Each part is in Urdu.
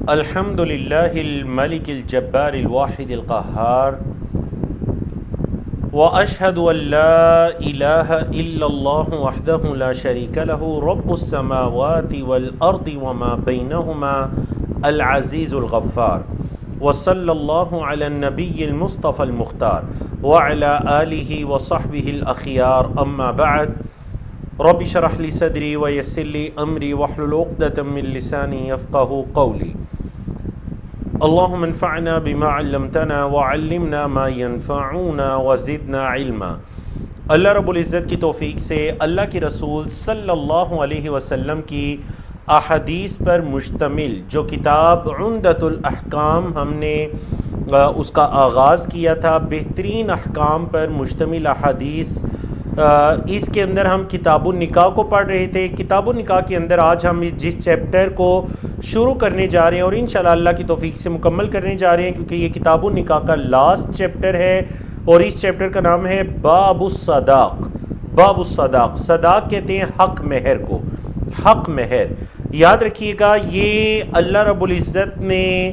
الحمد للہ الملک الجبار الواحد القہار واشہد ان لا الہ الا اللہ وحدہ لا شریک لہ رب السماوات والارض وما بینہما العزیز الغفار وصلی اللہ علی النبی المصطفى المختار وعلی آلہ وصحبہ الاخیار اما بعد رب اشرح لی صدری ویسر لی امری واحلل عقدۃ من لسانی یفقہوا قولی اللہم انفعنا بما علمتنا وعلمنا ما ينفعنا وزدنا علما۔ اللہ رب العزت کی توفیق سے اللہ کے رسول صلی اللہ علیہ وسلم کی احادیث پر مشتمل جو کتاب عمدۃ الاحکام ہم نے اس کا آغاز کیا تھا، بہترین احکام پر مشتمل احادیث، اس کے اندر ہم کتاب النکاح کو پڑھ رہے تھے۔ کتاب النکاح کے اندر آج ہم جس چیپٹر کو شروع کرنے جا رہے ہیں اور انشاءاللہ اللہ کی توفیق سے مکمل کرنے جا رہے ہیں، کیونکہ یہ کتاب النکاح کا لاسٹ چیپٹر ہے اور اس چیپٹر کا نام ہے باب الصداق۔ باب الصداق، صداق کہتے ہیں حق مہر کو، حق مہر۔ یاد رکھیے گا، یہ اللہ رب العزت نے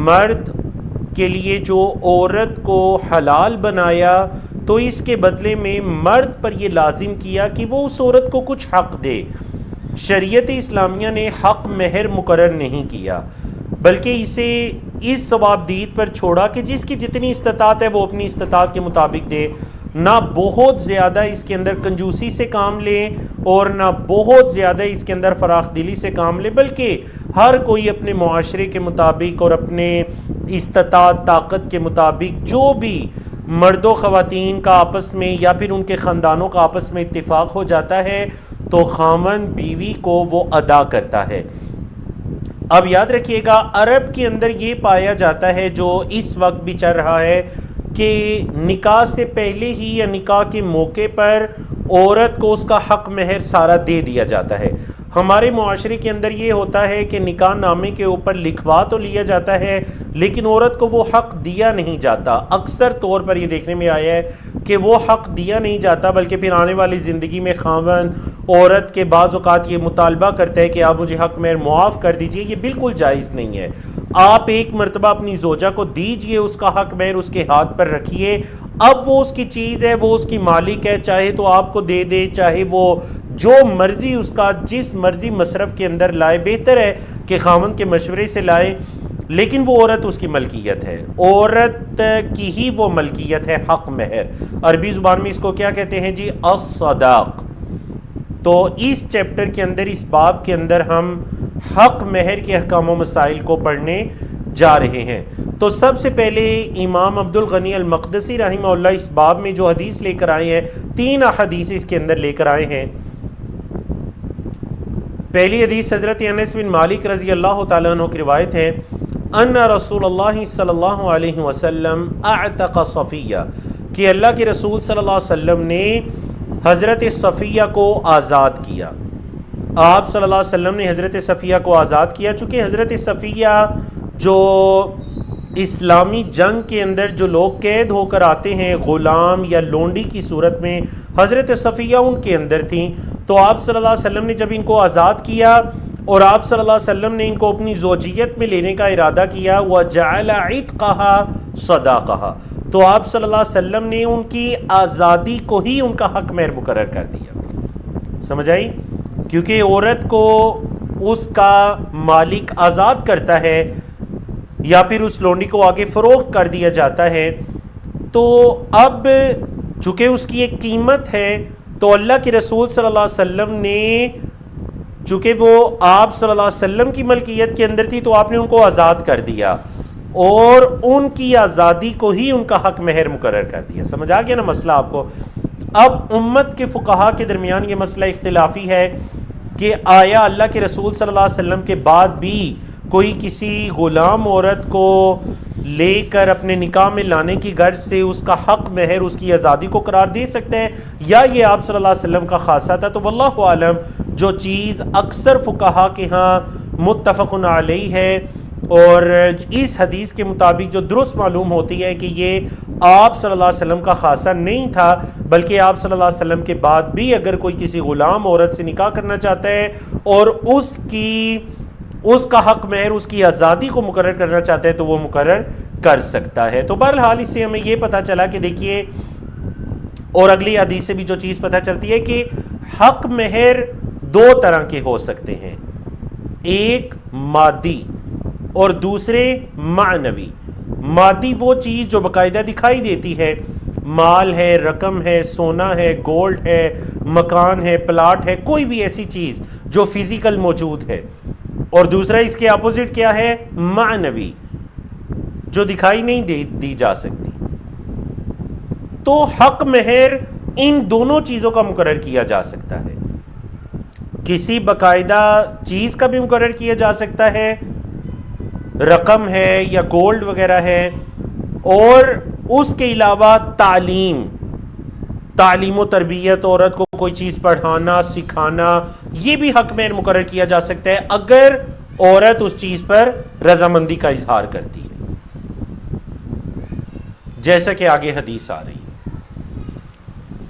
مرد کے لیے جو عورت کو حلال بنایا تو اس کے بدلے میں مرد پر یہ لازم کیا کہ وہ اس عورت کو کچھ حق دے۔ شریعت اسلامیہ نے حق مہر مقرر نہیں کیا، بلکہ اسے اس ثوابدید پر چھوڑا کہ جس کی جتنی استطاعت ہے وہ اپنی استطاعت کے مطابق دے، نہ بہت زیادہ اس کے اندر کنجوسی سے کام لے اور نہ بہت زیادہ اس کے اندر فراخ دلی سے کام لے، بلکہ ہر کوئی اپنے معاشرے کے مطابق اور اپنے استطاعت طاقت کے مطابق جو بھی مرد و خواتین کا آپس میں یا پھر ان کے خاندانوں کا آپس میں اتفاق ہو جاتا ہے تو خاوند بیوی کو وہ ادا کرتا ہے۔ اب یاد رکھیے گا، عرب کے اندر یہ پایا جاتا ہے جو اس وقت بھی چل رہا ہے کہ نکاح سے پہلے ہی یا نکاح کے موقع پر عورت کو اس کا حق مہر سارا دے دیا جاتا ہے۔ ہمارے معاشرے کے اندر یہ ہوتا ہے کہ نکاح نامے کے اوپر لکھوا تو لیا جاتا ہے لیکن عورت کو وہ حق دیا نہیں جاتا۔ اکثر طور پر یہ دیکھنے میں آیا ہے کہ وہ حق دیا نہیں جاتا، بلکہ پھر آنے والی زندگی میں خاوند عورت کے بعض اوقات یہ مطالبہ کرتا ہے کہ آپ مجھے حق مہر معاف کر دیجئے۔ یہ بالکل جائز نہیں ہے۔ آپ ایک مرتبہ اپنی زوجہ کو دیجئے، اس کا حق مہر اس کے ہاتھ پر رکھیے، اب وہ اس کی چیز ہے، وہ اس کی مالک ہے، چاہے تو آپ کو دے دے، چاہے وہ جو مرضی اس کا جس مرضی مصرف کے اندر لائے، بہتر ہے کہ خاوند کے مشورے سے لائے، لیکن وہ عورت اس کی ملکیت ہے، عورت کی ہی وہ ملکیت ہے حق مہر۔ عربی زبان میں اس کو کیا کہتے ہیں جی؟ الصداق۔ تو اس چیپٹر کے اندر، اس باب کے اندر ہم حق مہر کے احکام و مسائل کو پڑھنے جا رہے ہیں۔ تو سب سے پہلے امام عبد الغنی المقدسی رحمہ اللہ اس باب میں جو حدیث لے کر آئے ہیں، 3 احادیث اس کے اندر لے کر آئے ہیں۔ پہلی حدیث حضرت انس بن مالک رضی اللہ تعالیٰ عنہ کی روایت ہے، ان رسول اللہ صلی اللہ علیہ وسلم اعتق صفیہ، کہ اللہ کے رسول صلی اللہ علیہ وسلم نے حضرت صفیہ کو آزاد کیا۔ آپ صلی اللہ علیہ وسلم نے حضرت صفیہ کو آزاد کیا، چونکہ حضرت صفیہ جو اسلامی جنگ کے اندر جو لوگ قید ہو کر آتے ہیں غلام یا لونڈی کی صورت میں، حضرت صفیہ ان کے اندر تھیں، تو آپ صلی اللہ علیہ وسلم نے جب ان کو آزاد کیا اور آپ صلی اللہ علیہ وسلم نے ان کو اپنی زوجیت میں لینے کا ارادہ کیا، وَجَعَلَ عِتْقَهَا صَدَاقَهَا، تو آپ صلی اللہ علیہ وسلم نے ان کی آزادی کو ہی ان کا حق مہر مقرر کر دیا۔ سمجھ آئی؟ کیونکہ عورت کو اس کا مالک آزاد کرتا ہے یا پھر اس لونڈی کو آگے فروخت کر دیا جاتا ہے، تو اب چونکہ اس کی ایک قیمت ہے تو اللہ کے رسول صلی اللہ علیہ وسلم نے، چونکہ وہ آپ صلی اللہ علیہ وسلم کی ملکیت کے اندر تھی، تو آپ نے ان کو آزاد کر دیا اور ان کی آزادی کو ہی ان کا حق مہر مقرر کر دیا۔ سمجھ آ گیا نا مسئلہ آپ کو؟ اب امت کے فقہا کے درمیان یہ مسئلہ اختلافی ہے کہ آیا اللہ کے رسول صلی اللہ علیہ وسلم کے بعد بھی کوئی کسی غلام عورت کو لے کر اپنے نکاح میں لانے کی غرض سے اس کا حق مہر، اس کی آزادی کو قرار دے سکتے ہیں، یا یہ آپ صلی اللہ علیہ وسلم کا خاصہ تھا؟ تو واللہ عالم، جو چیز اکثر فقہا کے ہاں متفق علیہ ہے اور اس حدیث کے مطابق جو درست معلوم ہوتی ہے کہ یہ آپ صلی اللہ علیہ وسلم کا خاصہ نہیں تھا، بلکہ آپ صلی اللہ علیہ وسلم کے بعد بھی اگر کوئی کسی غلام عورت سے نکاح کرنا چاہتا ہے اور اس کا حق مہر اس کی آزادی کو مقرر کرنا چاہتا ہے تو وہ مقرر کر سکتا ہے۔ تو بہرحال اس سے ہمیں یہ پتہ چلا کہ دیکھیے، اور اگلی حدیث سے بھی جو چیز پتہ چلتی ہے کہ حق مہر دو طرح کے ہو سکتے ہیں، ایک مادی اور دوسرے معنوی۔ مادی وہ چیز جو باقاعدہ دکھائی دیتی ہے، مال ہے، رقم ہے، سونا ہے، گولڈ ہے، مکان ہے، پلاٹ ہے، کوئی بھی ایسی چیز جو فزیکل موجود ہے، اور دوسرا اس کے اپوزٹ کیا ہے، معنوی، جو دکھائی نہیں دی جا سکتی۔ تو حق مہر ان دونوں چیزوں کا مقرر کیا جا سکتا ہے، کسی باقاعدہ چیز کا بھی مقرر کیا جا سکتا ہے، رقم ہے یا گولڈ وغیرہ ہے، اور اس کے علاوہ تعلیم و تربیت، عورت کو کوئی چیز پڑھانا سکھانا، یہ بھی حق مہر مقرر کیا جا سکتا ہے اگر عورت اس چیز پر رضامندی کا اظہار کرتی ہے، جیسا کہ آگے حدیث آ رہی ہے۔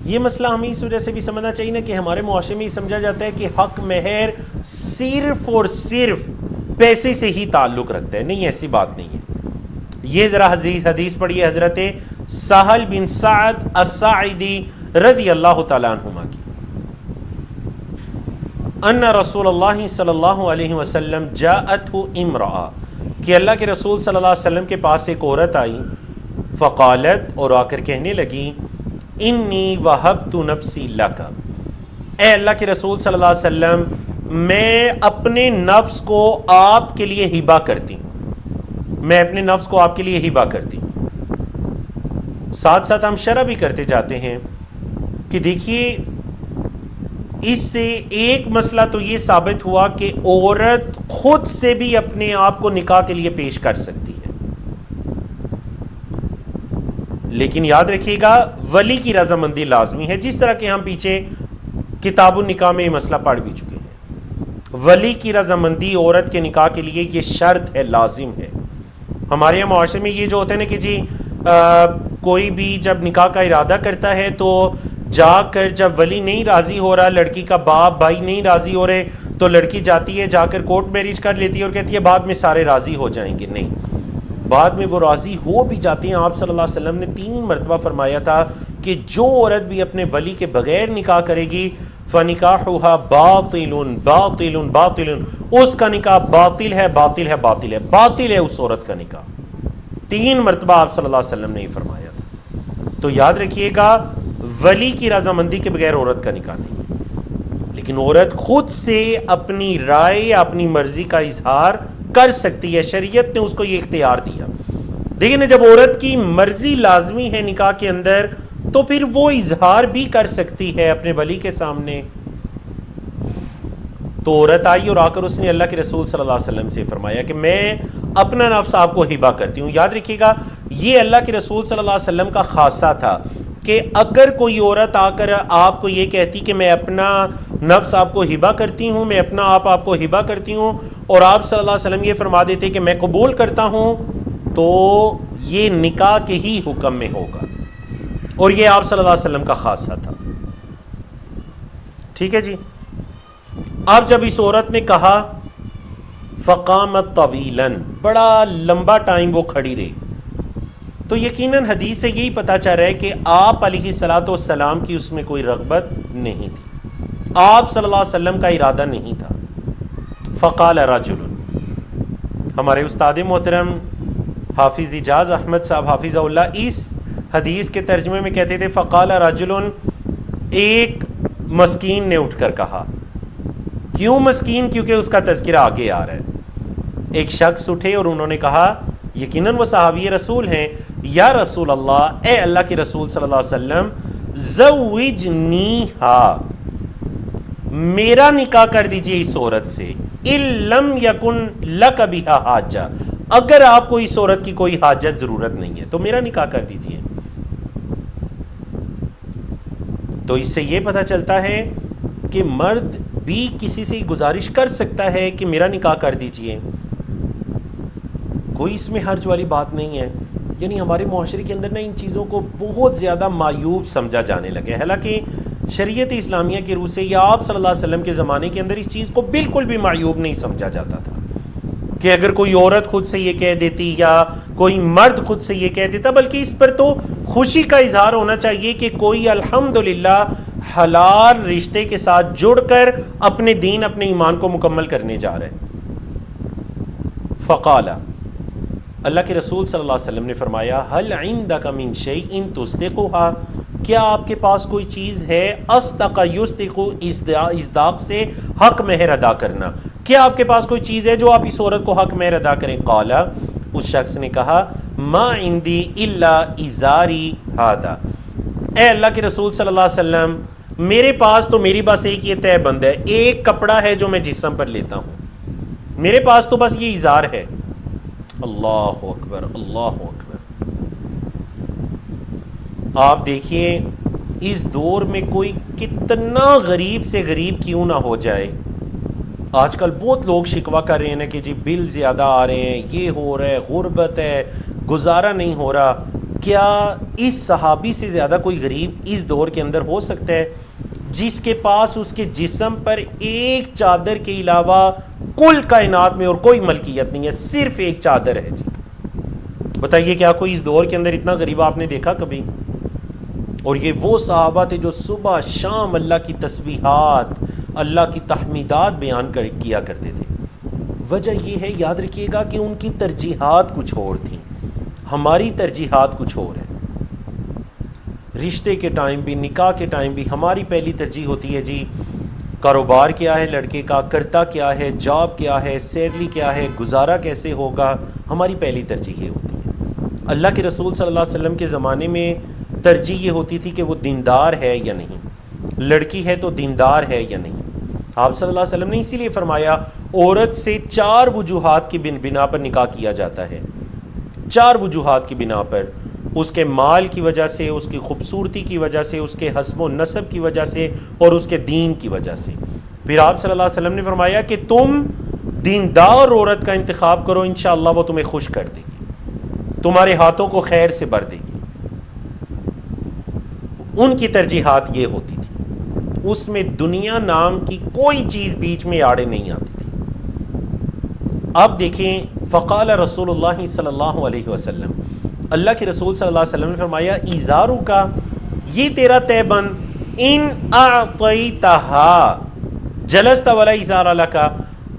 یہ مسئلہ ہمیں اس وجہ سے بھی سمجھنا چاہیے نا کہ ہمارے معاشرے میں یہ سمجھا جاتا ہے کہ حق مہر صرف اور صرف پیسے سے ہی تعلق رکھتا ہے، نہیں، ایسی بات نہیں ہے۔ یہ ذرا حدیث پڑھی ہے حضرت سہل بن سعد الساعدی رضی اللہ تعالیٰ عنہما کی، ان رسول اللہ صلی اللہ علیہ وسلم جاءتہ امرأہ، کہ اللہ کے رسول صلی اللہ علیہ وسلم کے پاس ایک عورت آئی، فقالت، اور آ کر کہنے لگی، انی وہبت نفسی لک، اے اللہ کے رسول صلی اللہ علیہ وسلم، میں اپنے نفس کو آپ کے لیے ہبہ کرتی ہوں، میں اپنے نفس کو آپ کے لیے ہبہ کرتی ہوں۔ ساتھ ساتھ ہم شرح بھی کرتے جاتے ہیں کہ دیکھیے، اس سے ایک مسئلہ تو یہ ثابت ہوا کہ عورت خود سے بھی اپنے آپ کو نکاح کے لیے پیش کر سکتی ہے، لیکن یاد رکھیے گا ولی کی رضامندی لازمی ہے، جس طرح کہ ہم پیچھے کتاب النکاح میں یہ مسئلہ پڑھ بھی چکے ہیں۔ ولی کی رضامندی عورت کے نکاح کے لیے یہ شرط ہے، لازم ہے۔ ہمارے یہاں معاشرے میں یہ جو ہوتا ہے نا کہ جی کوئی بھی جب نکاح کا ارادہ کرتا ہے تو جا کر جب ولی نہیں راضی ہو رہا، لڑکی کا باپ بھائی نہیں راضی ہو رہے، تو لڑکی جاتی ہے، جا کر کورٹ میرج کر لیتی ہے اور کہتی ہے بعد میں سارے راضی ہو جائیں گے۔ نہیں، بعد میں وہ راضی ہو بھی جاتے ہیں۔ آپ صلی اللہ علیہ وسلم نے 3 مرتبہ فرمایا تھا کہ جو عورت بھی اپنے ولی کے بغیر نکاح کرے گی فَنِكَاحُهَا بَاطِلٌ بَاطِلٌ بَاطِلٌ، اس کا نکاح باطل ہے، باطل ہے، باطل ہے، باطل ہے اس عورت کا نکاح۔ 3 مرتبہ آپ صلی اللہ علیہ وسلم نے یہ فرمایا تھا۔ تو یاد رکھیے گا ولی کی رضامندی کے بغیر عورت کا نکاح نہیں، لیکن عورت خود سے اپنی رائے یا اپنی مرضی کا اظہار کر سکتی ہے، شریعت نے اس کو یہ اختیار دیا۔ دیکھیں نا، جب عورت کی مرضی لازمی ہے نکاح کے اندر تو پھر وہ اظہار بھی کر سکتی ہے اپنے ولی کے سامنے۔ تو عورت آئی اور آ کر اس نے اللہ کے رسول صلی اللہ علیہ وسلم سے فرمایا کہ میں اپنا نفس آپ کو ہبہ کرتی ہوں۔ یاد رکھیے گا یہ اللہ کے رسول صلی اللہ علیہ وسلم کا خاصہ تھا کہ اگر کوئی عورت آ کر آپ کو یہ کہتی کہ میں اپنا نفس آپ کو ہبہ کرتی ہوں، میں اپنا آپ کو ہبہ کرتی ہوں، اور آپ صلی اللہ علیہ وسلم یہ فرما دیتے کہ میں قبول کرتا ہوں، تو یہ نکاح کے ہی حکم میں ہوگا، اور یہ آپ صلی اللہ علیہ وسلم کا خاصہ تھا۔ ٹھیک ہے جی۔ اب جب اس عورت نے کہا فقامت طویلاً، بڑا لمبا ٹائم وہ کھڑی رہی، تو یقیناً حدیث سے یہی پتہ چل رہا ہے کہ آپ علیہ الصلوۃ والسلام کی اس میں کوئی رغبت نہیں تھی، آپ صلی اللہ علیہ وسلم کا ارادہ نہیں تھا۔ فقال رجل، ہمارے استاد محترم حافظ اجاز احمد صاحب حافظہ اللہ اس حدیث کے ترجمے میں کہتے تھے فقال رجل، ایک مسکین نے اٹھ کر کہا۔ کیوں مسکین؟ کیونکہ اس کا تذکرہ آگے آ رہا ہے۔ ایک شخص اٹھے اور انہوں نے کہا، یقیناً وہ صحابی رسول ہیں، یا رسول اللہ، اے اللہ کے رسول صلی اللہ علیہ وسلم، زوجنیہا، میرا نکاح کر دیجئے اس عورت سے، ان لم یکن لک بہا حاجہ، اگر آپ کو اس عورت کی کوئی حاجت ضرورت نہیں ہے تو میرا نکاح کر دیجئے۔ تو اس سے یہ پتہ چلتا ہے کہ مرد بھی کسی سے گزارش کر سکتا ہے کہ میرا نکاح کر دیجئے، کوئی اس میں حرج والی بات نہیں ہے۔ یعنی ہمارے معاشرے کے اندر نا ان چیزوں کو بہت زیادہ معیوب سمجھا جانے لگے، حالانکہ شریعت اسلامیہ کے روح سے یا آپ صلی اللہ علیہ وسلم کے زمانے کے اندر اس چیز کو بالکل بھی معیوب نہیں سمجھا جاتا تھا۔ کہ اگر کوئی عورت خود سے یہ کہہ دیتی یا کوئی مرد خود سے یہ کہہ دیتا، بلکہ اس پر تو خوشی کا اظہار ہونا چاہیے کہ کوئی الحمدللہ حلال رشتے کے ساتھ جڑ کر اپنے دین، اپنے ایمان کو مکمل کرنے جا رہا ہے۔ فقال، اللہ کے رسول صلی اللہ علیہ وسلم نے فرمایا، هل عندک من شیء تصدقها، کیا آپ کے پاس کوئی چیز ہے، اصدق یصدق، اصداق سے حق مہر ادا کرنا، کیا آپ کے پاس کوئی چیز ہے جو آپ اس عورت کو حق مہر ادا کریں؟ قال، اس شخص نے کہا، ما عندی الا ازاری ھذا، اے اللہ کے رسول صلی اللہ علیہ وسلم، میرے پاس تو میری بس ایک یہ تہ بند ہے، ایک کپڑا ہے جو میں جسم پر لیتا ہوں، میرے پاس تو بس یہ ازار ہے۔ اللہ اکبر، اللہ اکبر۔ آپ دیکھیے اس دور میں کوئی کتنا غریب سے غریب کیوں نہ ہو جائے، آج کل بہت لوگ شکوہ کر رہے ہیں کہ جی بل زیادہ آ رہے ہیں، یہ ہو رہا ہے، غربت ہے، گزارا نہیں ہو رہا۔ کیا اس صحابی سے زیادہ کوئی غریب اس دور کے اندر ہو سکتا ہے، جس کے پاس اس کے جسم پر ایک چادر کے علاوہ کل کائنات میں اور کوئی ملکیت نہیں ہے، صرف ایک چادر ہے؟ جی بتائیے، کیا کوئی اس دور کے اندر اتنا غریب آپ نے دیکھا کبھی؟ اور یہ وہ صحابہ تھے جو صبح شام اللہ کی تسبیحات، اللہ کی تحمیدات بیان کیا کرتے تھے۔ وجہ یہ ہے، یاد رکھیے گا، کہ ان کی ترجیحات کچھ اور تھیں، ہماری ترجیحات کچھ اور ہیں۔ رشتے کے ٹائم بھی، نکاح کے ٹائم بھی ہماری پہلی ترجیح ہوتی ہے جی کاروبار کیا ہے لڑکے کا، کرتا کیا ہے، جاب کیا ہے، سیلری کیا ہے، گزارا کیسے ہوگا، ہماری پہلی ترجیح یہ ہوتی ہے۔ اللہ کے رسول صلی اللہ علیہ وسلم کے زمانے میں ترجیح یہ ہوتی تھی کہ وہ دیندار ہے یا نہیں، لڑکی ہے تو دیندار ہے یا نہیں۔ آپ صلی اللہ علیہ وسلم نے اسی لیے فرمایا، عورت سے 4 وجوہات کی بنا پر نکاح کیا جاتا ہے، 4 وجوہات کی بنا پر، اس کے مال کی وجہ سے، اس کی خوبصورتی کی وجہ سے، اس کے حسب و نسب کی وجہ سے، اور اس کے دین کی وجہ سے۔ پھر آپ صلی اللہ علیہ وسلم نے فرمایا کہ تم دیندار عورت کا انتخاب کرو، انشاءاللہ وہ تمہیں خوش کر دے گی، تمہارے ہاتھوں کو خیر سے بھر دے گی۔ ان کی ترجیحات یہ ہوتی تھی، اس میں دنیا نام کی کوئی چیز بیچ میں آڑے نہیں آتی تھی۔ اب دیکھیں، فقال رسول اللہ صلی اللہ علیہ وسلم، اللہ کے رسول صلی اللہ علیہ وسلم نے فرمایا، ایزارو کا، یہ تیرا تہ بند، ان اعطیتہا جلست ولا ایزار لکا،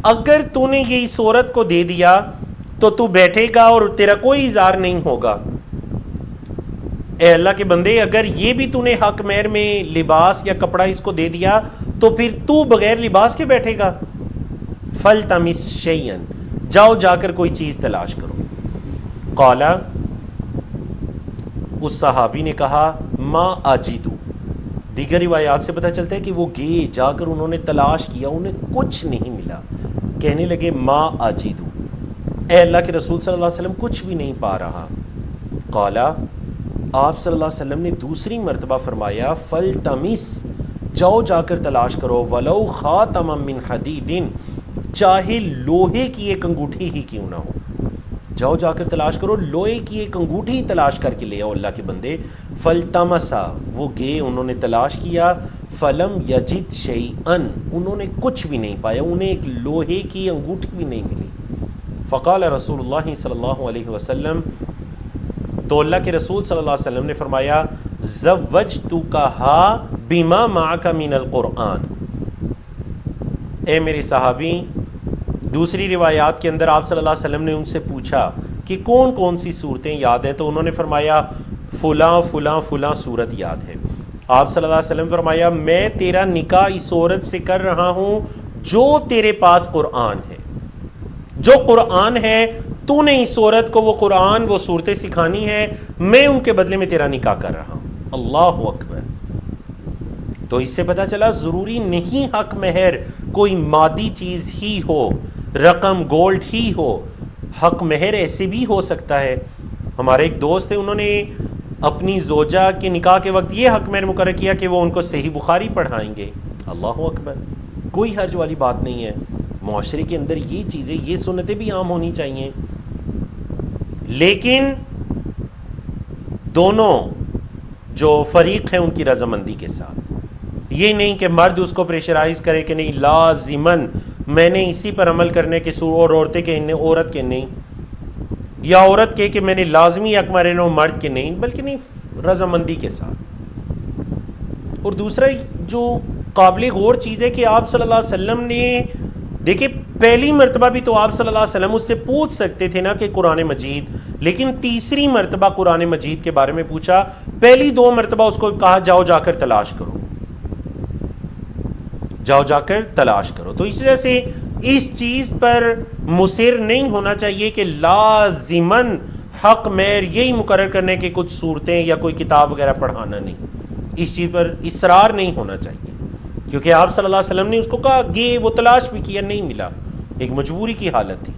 اگر تو نے یہ اس عورت کو دے دیا تو تو بیٹھے گا اور تیرا کوئی ایزار نہیں ہوگا۔ اے اللہ کے بندے، اگر یہ بھی تو نے حق مہر میں لباس یا کپڑا اس کو دے دیا تو پھر تو بغیر لباس کے بیٹھے گا؟ فَلْتَمِسْ شَيْئًا، جاؤ جا کر کوئی چیز تلاش کرو۔ قال، اس صحابی نے کہا، ما اجدو، دیگر روایات سے پتہ چلتا ہے کہ وہ گئے، جا کر انہوں نے تلاش کیا، انہیں کچھ نہیں ملا، کہنے لگے ما اجدو، اے اللہ کے رسول صلی اللہ علیہ وسلم کچھ بھی نہیں پا رہا۔ قال، آپ صلی اللہ علیہ وسلم نے دوسری مرتبہ فرمایا، فَلْتَمِسْ، جاؤ جا کر تلاش کرو، وَلَوْ خَاتَمًا مِّنْ حَدِيدٍ، چاہے لوہے کی ایک انگوٹھی ہی کیوں نہ ہو، جاؤ جا کر تلاش کرو، لوہے کی ایک انگوٹھی تلاش کر کے لے آؤ اللہ کے بندے۔ فَلْتَمَسَا، وہ گئے، انہوں نے تلاش کیا، فَلَمْ يَجِدْ شَيْئًا، انہوں نے کچھ بھی نہیں پایا، انہیں ایک لوہے کی انگوٹھی بھی نہیں ملی۔ فقال رسول اللہ صلی اللہ علیہ وسلم، تو اللہ کے رسول صلی اللہ علیہ وسلم نے فرمایا، زوجتکہا بما معک من القرآن، اے میرے صحابی، دوسری روایات کے اندر آپ صلی اللہ علیہ وسلم نے ان سے پوچھا کہ کون کون سی صورتیں یاد ہیں، تو انہوں نے فرمایا فلاں فلاں فلاں صورت یاد ہے۔ آپ صلی اللہ علیہ وسلم فرمایا، میں تیرا نکاح اس عورت سے کر رہا ہوں جو تیرے پاس قرآن ہے، جو قرآن ہے، تو نے اس عورت کو وہ قرآن، وہ صورتیں سکھانی ہے، میں ان کے بدلے میں تیرا نکاح کر رہا ہوں۔ اللہ اکبر۔ تو اس سے پتہ چلا ضروری نہیں حق مہر کوئی مادی چیز ہی ہو، رقم گولڈ ہی ہو، حق مہر ایسے بھی ہو سکتا ہے۔ ہمارے ایک دوست ہیں، انہوں نے اپنی زوجہ کے نکاح کے وقت یہ حق مہر مقرر کیا کہ وہ ان کو صحیح بخاری پڑھائیں گے۔ اللہ اکبر، کوئی حرج والی بات نہیں ہے، معاشرے کے اندر یہ چیزیں، یہ سنتیں بھی عام ہونی چاہیے، لیکن دونوں جو فریق ہیں ان کی رضامندی کے ساتھ۔ یہ نہیں کہ مرد اس کو پریشرائز کرے کہ نہیں لازماً میں نے اسی پر عمل کرنے کے اور عورتیں کہ عورت کے نہیں، یا عورت کہ میں نے لازمی حق میں رہنا ہوں مرد کے نہیں، بلکہ نہیں رضامندی کے ساتھ۔ اور دوسرا جو قابل غور چیز ہے کہ آپ صلی اللہ علیہ وسلم نے دیکھیں پہلی مرتبہ بھی تو آپ صلی اللہ علیہ وسلم اس سے پوچھ سکتے تھے نا کہ قرآن مجید، لیکن تیسری مرتبہ قرآن مجید کے بارے میں پوچھا، پہلی 2 مرتبہ اس کو کہا جاؤ جا کر تلاش کرو، جاؤ جا کر تلاش کرو۔ تو اس وجہ سے اس چیز پر مصر نہیں ہونا چاہیے کہ لازماً حق مہر یہی مقرر کرنے کے کچھ صورتیں یا کوئی کتاب وغیرہ پڑھانا نہیں، اس چیز پر اصرار نہیں ہونا چاہیے، کیونکہ آپ صلی اللہ علیہ وسلم نے اس کو کہا کہ وہ تلاش بھی کیا، نہیں ملا، ایک مجبوری کی حالت تھی۔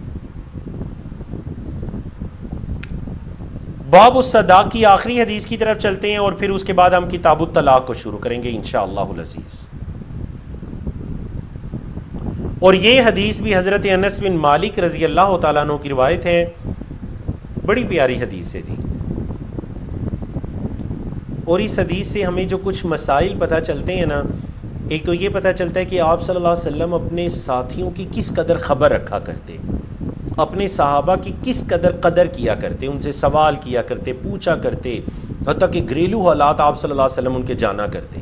باب الصداق کی آخری حدیث کی طرف چلتے ہیں اور پھر اس کے بعد ہم کتاب الطلاق کو شروع کریں گے انشاءاللہ العزیز۔ اور یہ حدیث بھی حضرت انس بن مالک رضی اللہ تعالیٰ عنہ کی روایت ہے، بڑی پیاری حدیث ہے جی۔ اور اس حدیث سے ہمیں جو کچھ مسائل پتہ چلتے ہیں نا، ایک تو یہ پتہ چلتا ہے کہ آپ صلی اللہ علیہ وسلم اپنے ساتھیوں کی کس قدر خبر رکھا کرتے، اپنے صحابہ کی کس قدر قدر کیا کرتے، ان سے سوال کیا کرتے، پوچھا کرتے، حتیٰ کہ گھریلو حالات آپ صلی اللہ علیہ وسلم ان کے جانا کرتے۔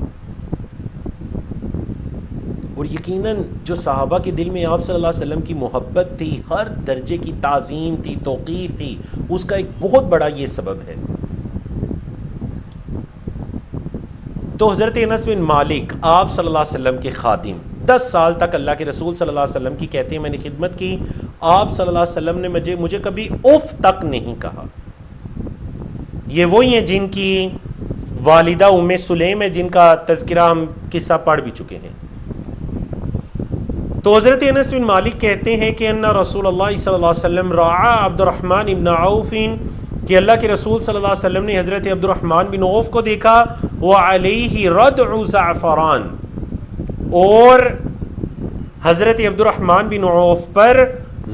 اور یقیناً جو صحابہ کے دل میں آپ صلی اللہ علیہ وسلم کی محبت تھی، ہر درجے کی تعظیم تھی، توقیر تھی، اس کا ایک بہت بڑا یہ سبب ہے۔ تو حضرت انس بن مالک آپ صلی اللہ علیہ وسلم کے خادم، 10 سال تک اللہ کے رسول صلی اللہ علیہ وسلم کی کہتے ہیں میں نے خدمت کی، آپ صلی اللہ علیہ وسلم نے مجھے کبھی اف تک نہیں کہا۔ یہ وہی ہیں جن کی والدہ ام سلیم ہے، جن کا تذکرہ ہم قصہ پڑھ بھی چکے ہیں۔ تو حضرت انس بن مالک کہتے ہیں کہ ان رسول اللہ صلی اللہ علیہ وسلم رعا عبد الرحمن ابن عوف، کہ اللہ کے رسول صلی اللہ علیہ وسلم نے حضرت عبد الرحمن بن عوف کو دیکھا، وعلیہ ردع زعفران، اور حضرت عبد الرحمن بن عوف پر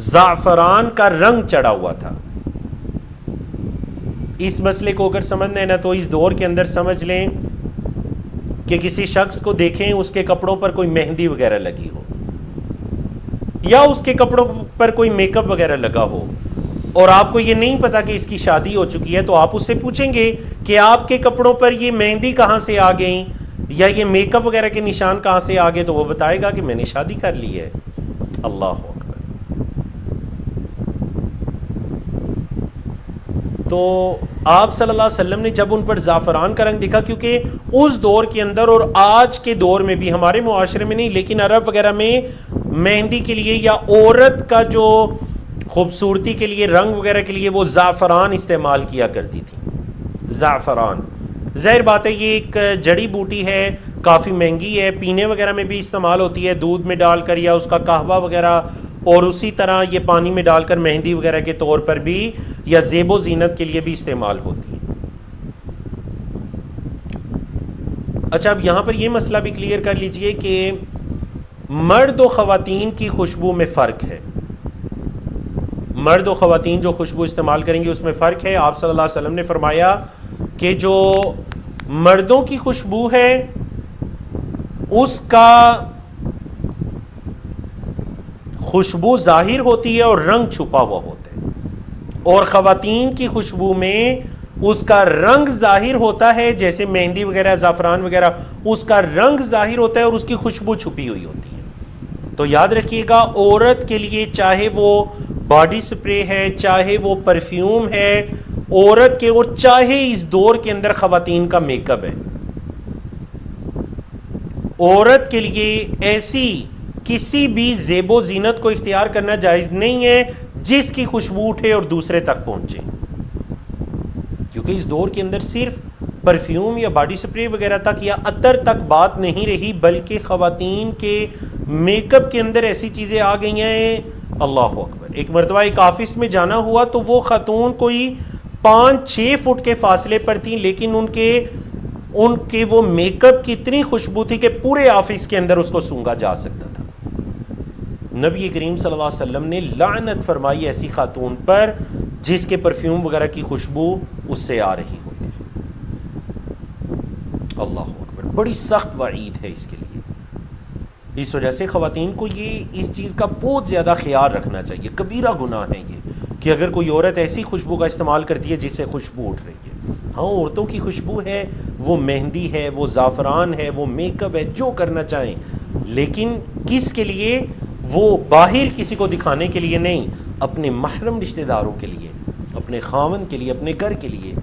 زعفران کا رنگ چڑھا ہوا تھا۔ اس مسئلے کو اگر سمجھنا ہے نا تو اس دور کے اندر سمجھ لیں کہ کسی شخص کو دیکھیں اس کے کپڑوں پر کوئی مہندی وغیرہ لگی ہو، یا اس کے کپڑوں پر کوئی میک اپ وغیرہ لگا ہو، اور آپ کو یہ نہیں پتا کہ اس کی شادی ہو چکی ہے، تو آپ اس سے پوچھیں گے کہ آپ کے کپڑوں پر یہ مہندی کہاں سے آ گئیں یا یہ میک اپ وغیرہ کے نشان کہاں سے آ گئے، تو وہ بتائے گا کہ میں نے شادی کر لی ہے۔ اللہ اکبر۔ تو آپ صلی اللہ علیہ وسلم نے جب ان پر زعفران کا رنگ دیکھا، کیونکہ اس دور کے اندر اور آج کے دور میں بھی، ہمارے معاشرے میں نہیں لیکن عرب وغیرہ میں مہندی کے لیے یا عورت کا جو خوبصورتی کے لیے رنگ وغیرہ کے لیے وہ زعفران استعمال کیا کرتی تھی۔ زعفران ظاہر بات ہے یہ ایک جڑی بوٹی ہے، کافی مہنگی ہے، پینے وغیرہ میں بھی استعمال ہوتی ہے، دودھ میں ڈال کر یا اس کا قہوہ وغیرہ، اور اسی طرح یہ پانی میں ڈال کر مہندی وغیرہ کے طور پر بھی یا زیب و زینت کے لیے بھی استعمال ہوتی ہے۔ اچھا، اب یہاں پر یہ مسئلہ بھی کلیئر کر لیجئے کہ مرد و خواتین کی خوشبو میں فرق ہے۔ مرد و خواتین جو خوشبو استعمال کریں گے اس میں فرق ہے۔ آپ صلی اللہ علیہ وسلم نے فرمایا کہ جو مردوں کی خوشبو ہے اس کا خوشبو ظاہر ہوتی ہے اور رنگ چھپا ہوا ہوتا ہے، اور خواتین کی خوشبو میں اس کا رنگ ظاہر ہوتا ہے، جیسے مہندی وغیرہ، زعفران وغیرہ، اس کا رنگ ظاہر ہوتا ہے اور اس کی خوشبو چھپی ہوئی ہوتی ہے۔ تو یاد رکھیے گا، عورت کے لیے چاہے وہ باڈی سپرے ہے، چاہے وہ پرفیوم ہے، عورت کے، اور چاہے اس دور کے اندر خواتین کا میک اپ ہے، عورت کے لیے ایسی کسی بھی زیب و زینت کو اختیار کرنا جائز نہیں ہے جس کی خوشبو اٹھے اور دوسرے تک پہنچے، کیونکہ اس دور کے اندر صرف پرفیوم یا باڈی سپرے وغیرہ تک یا عطر تک بات نہیں رہی، بلکہ خواتین کے میک اپ کے اندر ایسی چیزیں آ گئی ہیں، اللہ اکبر۔ ایک مرتبہ ایک آفس میں جانا ہوا تو وہ خاتون کوئی 5-6 فٹ کے فاصلے پر تھیں، لیکن ان کے وہ میک اپ کی اتنی خوشبو تھی کہ پورے آفس کے اندر اس کو سونگا جا سکتا تھا۔ نبی کریم صلی اللہ علیہ وسلم نے لعنت فرمائی ایسی خاتون پر جس کے پرفیوم وغیرہ کی خوشبو اس سے آ رہی ہوتی ہے۔ اللہ اکبر، بڑی سخت وعید ہے اس کے لیے۔ اس وجہ سے خواتین کو یہ اس چیز کا بہت زیادہ خیال رکھنا چاہیے. کبیرہ گناہ ہے یہ کہ اگر کوئی عورت ایسی خوشبو کا استعمال کرتی ہے جس سے خوشبو اٹھ رہی ہے. ہاں عورتوں کی خوشبو ہے، وہ مہندی ہے، وہ زعفران ہے، وہ میک اپ ہے، جو کرنا چاہیں، لیکن کس کے لیے؟ وہ باہر کسی کو دکھانے کے لیے نہیں، اپنے محرم رشتہ داروں کے لیے، اپنے خاوند کے لیے، اپنے گھر کے لیے.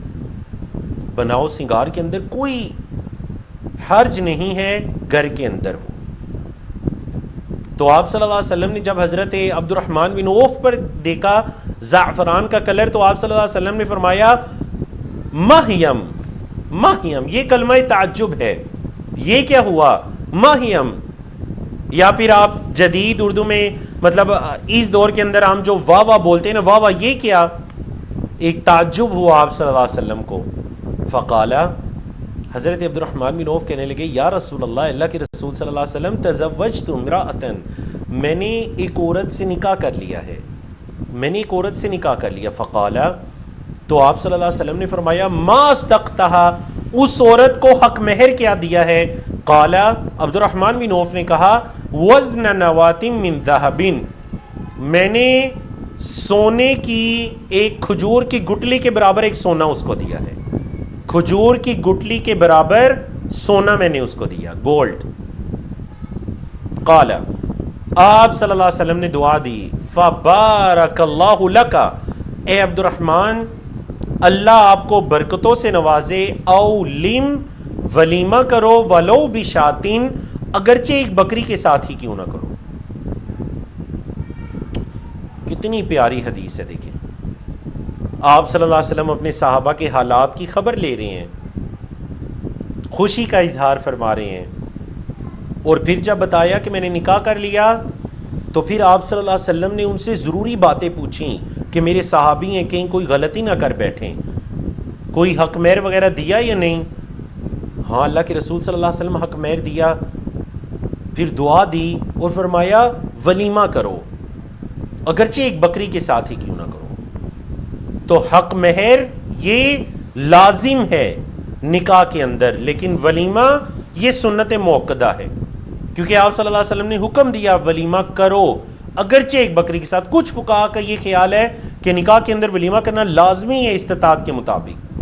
بناؤ سنگار کے اندر کوئی حرج نہیں ہے، گھر کے اندر ہو. تو آپ صلی اللہ علیہ وسلم نے جب حضرت عبد الرحمن بن عوف پر دیکھا زعفران کا کلر، تو آپ صلی اللہ علیہ وسلم نے فرمایا مہیم، مہیم، یہ کلمہ تعجب ہے، یہ کیا ہوا مہیم. یا پھر آپ جدید اردو میں مطلب اس دور کے اندر ہم جو واہ واہ بولتے ہیں نا، واہ واہ یہ کیا؟ ایک تعجب ہوا آپ صلی اللہ علیہ وسلم کو. فقالا، حضرت عبد الرحمن بن عوف کہنے لگے یا رسول اللہ، اللہ کے رسول صلی اللہ علیہ وسلم، تزوجت امرأۃ، میں نے ایک عورت سے نکاح کر لیا ہے، میں نے ایک عورت سے نکاح کر لیا. فقالا، تو آپ صلی اللہ علیہ وسلم نے فرمایا ما اصدقتها، اس عورت کو حق مہر کیا دیا ہے؟ قالا، عبد الرحمن بن عوف نے کہا وزن نوات من ذہب، میں نے سونے کی ایک کھجور کی گٹلی کے برابر ایک سونا اس کو دیا ہے. کھجور کی گٹلی کے برابر سونا میں نے اس کو دیا، گولڈ. قال، آپ صلی اللہ علیہ وسلم نے دعا دی، فبارک اللہ لک، اے عبد الرحمن اللہ آپ کو برکتوں سے نوازے. او لم، ولیمہ کرو، ولو بشاتین، اگرچہ ایک بکری کے ساتھ ہی کیوں نہ کرو. کتنی پیاری حدیث ہے. دیکھیں آپ صلی اللہ علیہ وسلم اپنے صحابہ کے حالات کی خبر لے رہے ہیں، خوشی کا اظہار فرما رہے ہیں، اور پھر جب بتایا کہ میں نے نکاح کر لیا تو پھر آپ صلی اللہ علیہ وسلم نے ان سے ضروری باتیں پوچھیں کہ میرے صحابی ہیں، کہیں کوئی غلطی نہ کر بیٹھیں، کوئی حق مہر وغیرہ دیا یا نہیں؟ ہاں اللہ کے رسول صلی اللہ علیہ وسلم حق مہر دیا. پھر دعا دی اور فرمایا ولیمہ کرو، اگرچہ ایک بکری کے ساتھ ہی کیوں نہ کرو. تو حق مہر یہ لازم ہے نکاح کے اندر، لیکن ولیمہ یہ سنت موقدہ ہے، کیونکہ آپ صلی اللہ علیہ وسلم نے حکم دیا ولیمہ کرو اگرچہ ایک بکری کے ساتھ. کچھ فقہا کا یہ خیال ہے کہ نکاح کے اندر ولیمہ کرنا لازمی ہے استطاعت کے مطابق،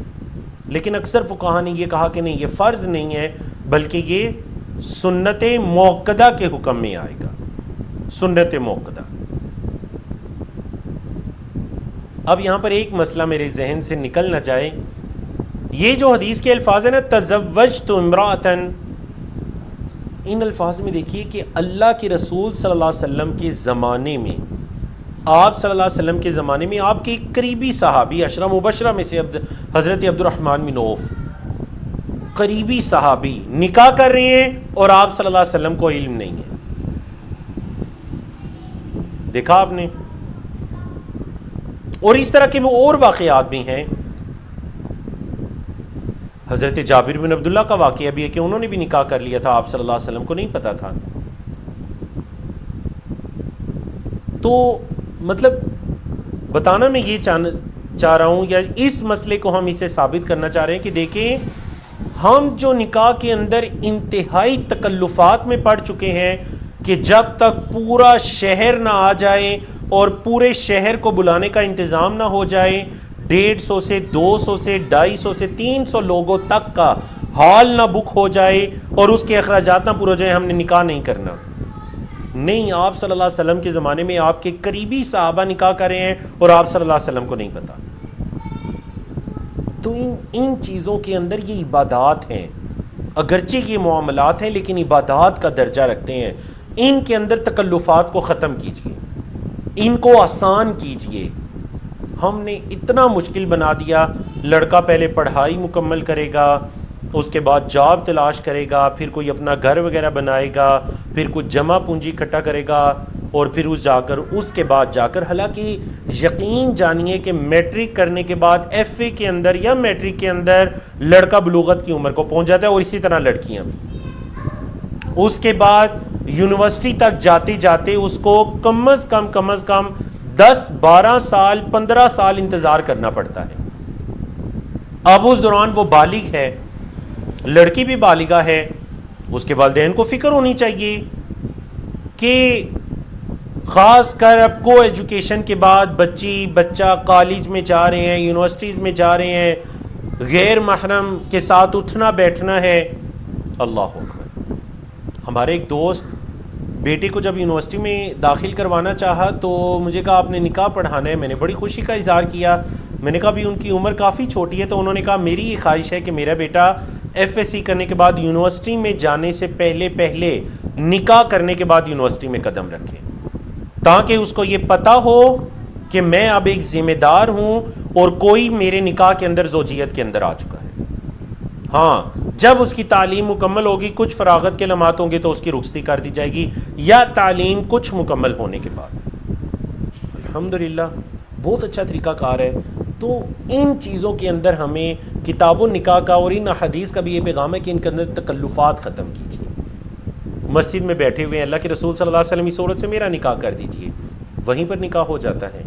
لیکن اکثر فقہا نے یہ کہا کہ نہیں، یہ فرض نہیں ہے، بلکہ یہ سنت موقدہ کے حکم میں آئے گا، سنت موقدہ. اب یہاں پر ایک مسئلہ میرے ذہن سے نکل نہ جائے، یہ جو حدیث کے الفاظ ہیں نا تزوجت امرأۃ، ان الفاظ میں دیکھیے کہ اللہ کے رسول صلی اللہ علیہ وسلم کے زمانے میں، آپ صلی اللہ علیہ وسلم کے زمانے میں آپ کے قریبی صحابی، عشرہ مبشرہ میں سے حضرت عبد الرحمن بن عوف، قریبی صحابی نکاح کر رہے ہیں اور آپ صلی اللہ علیہ وسلم کو علم نہیں ہے. دیکھا آپ نے؟ اور اس طرح کے اور واقعات بھی ہیں. حضرت جابر بن عبداللہ کا واقعہ بھی ہے کہ انہوں نے بھی نکاح کر لیا تھا، آپ صلی اللہ علیہ وسلم کو نہیں پتا تھا. تو مطلب بتانا میں یہ چاہ رہا ہوں، یا اس مسئلے کو ہم اسے ثابت کرنا چاہ رہے ہیں کہ دیکھیں ہم جو نکاح کے اندر انتہائی تکلفات میں پڑ چکے ہیں کہ جب تک پورا شہر نہ آ جائے اور پورے شہر کو بلانے کا انتظام نہ ہو جائے، 150 سے 200 سے 250 سے 300 لوگوں تک کا ہال نہ بک ہو جائے اور اس کے اخراجات نہ پورے ہو جائیں، ہم نے نکاح نہیں کرنا. نہیں، آپ صلی اللہ علیہ وسلم کے زمانے میں آپ کے قریبی صحابہ نکاح کر رہے ہیں اور آپ صلی اللہ علیہ وسلم کو نہیں پتا. تو ان چیزوں کے اندر یہ عبادات ہیں، اگرچہ یہ معاملات ہیں لیکن عبادات کا درجہ رکھتے ہیں. ان کے اندر تکلفات کو ختم کیجئے، ان کو آسان کیجئے. ہم نے اتنا مشکل بنا دیا، لڑکا پہلے پڑھائی مکمل کرے گا، اس کے بعد جاب تلاش کرے گا، پھر کوئی اپنا گھر وغیرہ بنائے گا، پھر کچھ جمع پونجی اکٹھا کرے گا، اور پھر اس کے بعد جا کر حالانکہ یقین جانیے کہ میٹرک کرنے کے بعد ایف اے کے اندر یا میٹرک کے اندر لڑکا بلوغت کی عمر کو پہنچ جاتا ہے، اور اسی طرح لڑکیاں بھی. اس کے بعد یونیورسٹی تک جاتے جاتے اس کو کم از کم 10 12 سال 15 سال انتظار کرنا پڑتا ہے. اب اس دوران وہ بالغ ہے، لڑکی بھی بالغہ ہے، اس کے والدین کو فکر ہونی چاہیے کہ خاص کر اب کو ایجوکیشن کے بعد بچہ کالج میں جا رہے ہیں، یونیورسٹیز میں جا رہے ہیں، غیر محرم کے ساتھ اٹھنا بیٹھنا ہے. اللہ اکبر. ہمارے ایک دوست بیٹے کو جب یونیورسٹی میں داخل کروانا چاہا تو مجھے کہا آپ نے نکاح پڑھانا ہے. میں نے بڑی خوشی کا اظہار کیا. میں نے کہا بھی ان کی عمر کافی چھوٹی ہے. تو انہوں نے کہا میری یہ خواہش ہے کہ میرا بیٹا ایف ایس سی کرنے کے بعد یونیورسٹی میں جانے سے پہلے نکاح کرنے کے بعد یونیورسٹی میں قدم رکھے، تاکہ اس کو یہ پتہ ہو کہ میں اب ایک ذمہ دار ہوں اور کوئی میرے نکاح کے اندر زوجیت کے اندر آ چکا ہے. ہاں جب اس کی تعلیم مکمل ہوگی، کچھ فراغت کے لمحات ہوں گے تو اس کی رخصتی کر دی جائے گی، یا تعلیم کچھ مکمل ہونے کے بعد. الحمدللہ بہت اچھا طریقہ کار ہے. تو ان چیزوں کے اندر ہمیں کتاب النکاح کا اور ان حدیث کا بھی یہ پیغام ہے کہ ان کے اندر تکلفات ختم کیجیے. مسجد میں بیٹھے ہوئے ہیں، اللہ کے رسول صلی اللہ علیہ وسلم اس عورت سے میرا نکاح کر دیجیے، وہیں پر نکاح ہو جاتا ہے،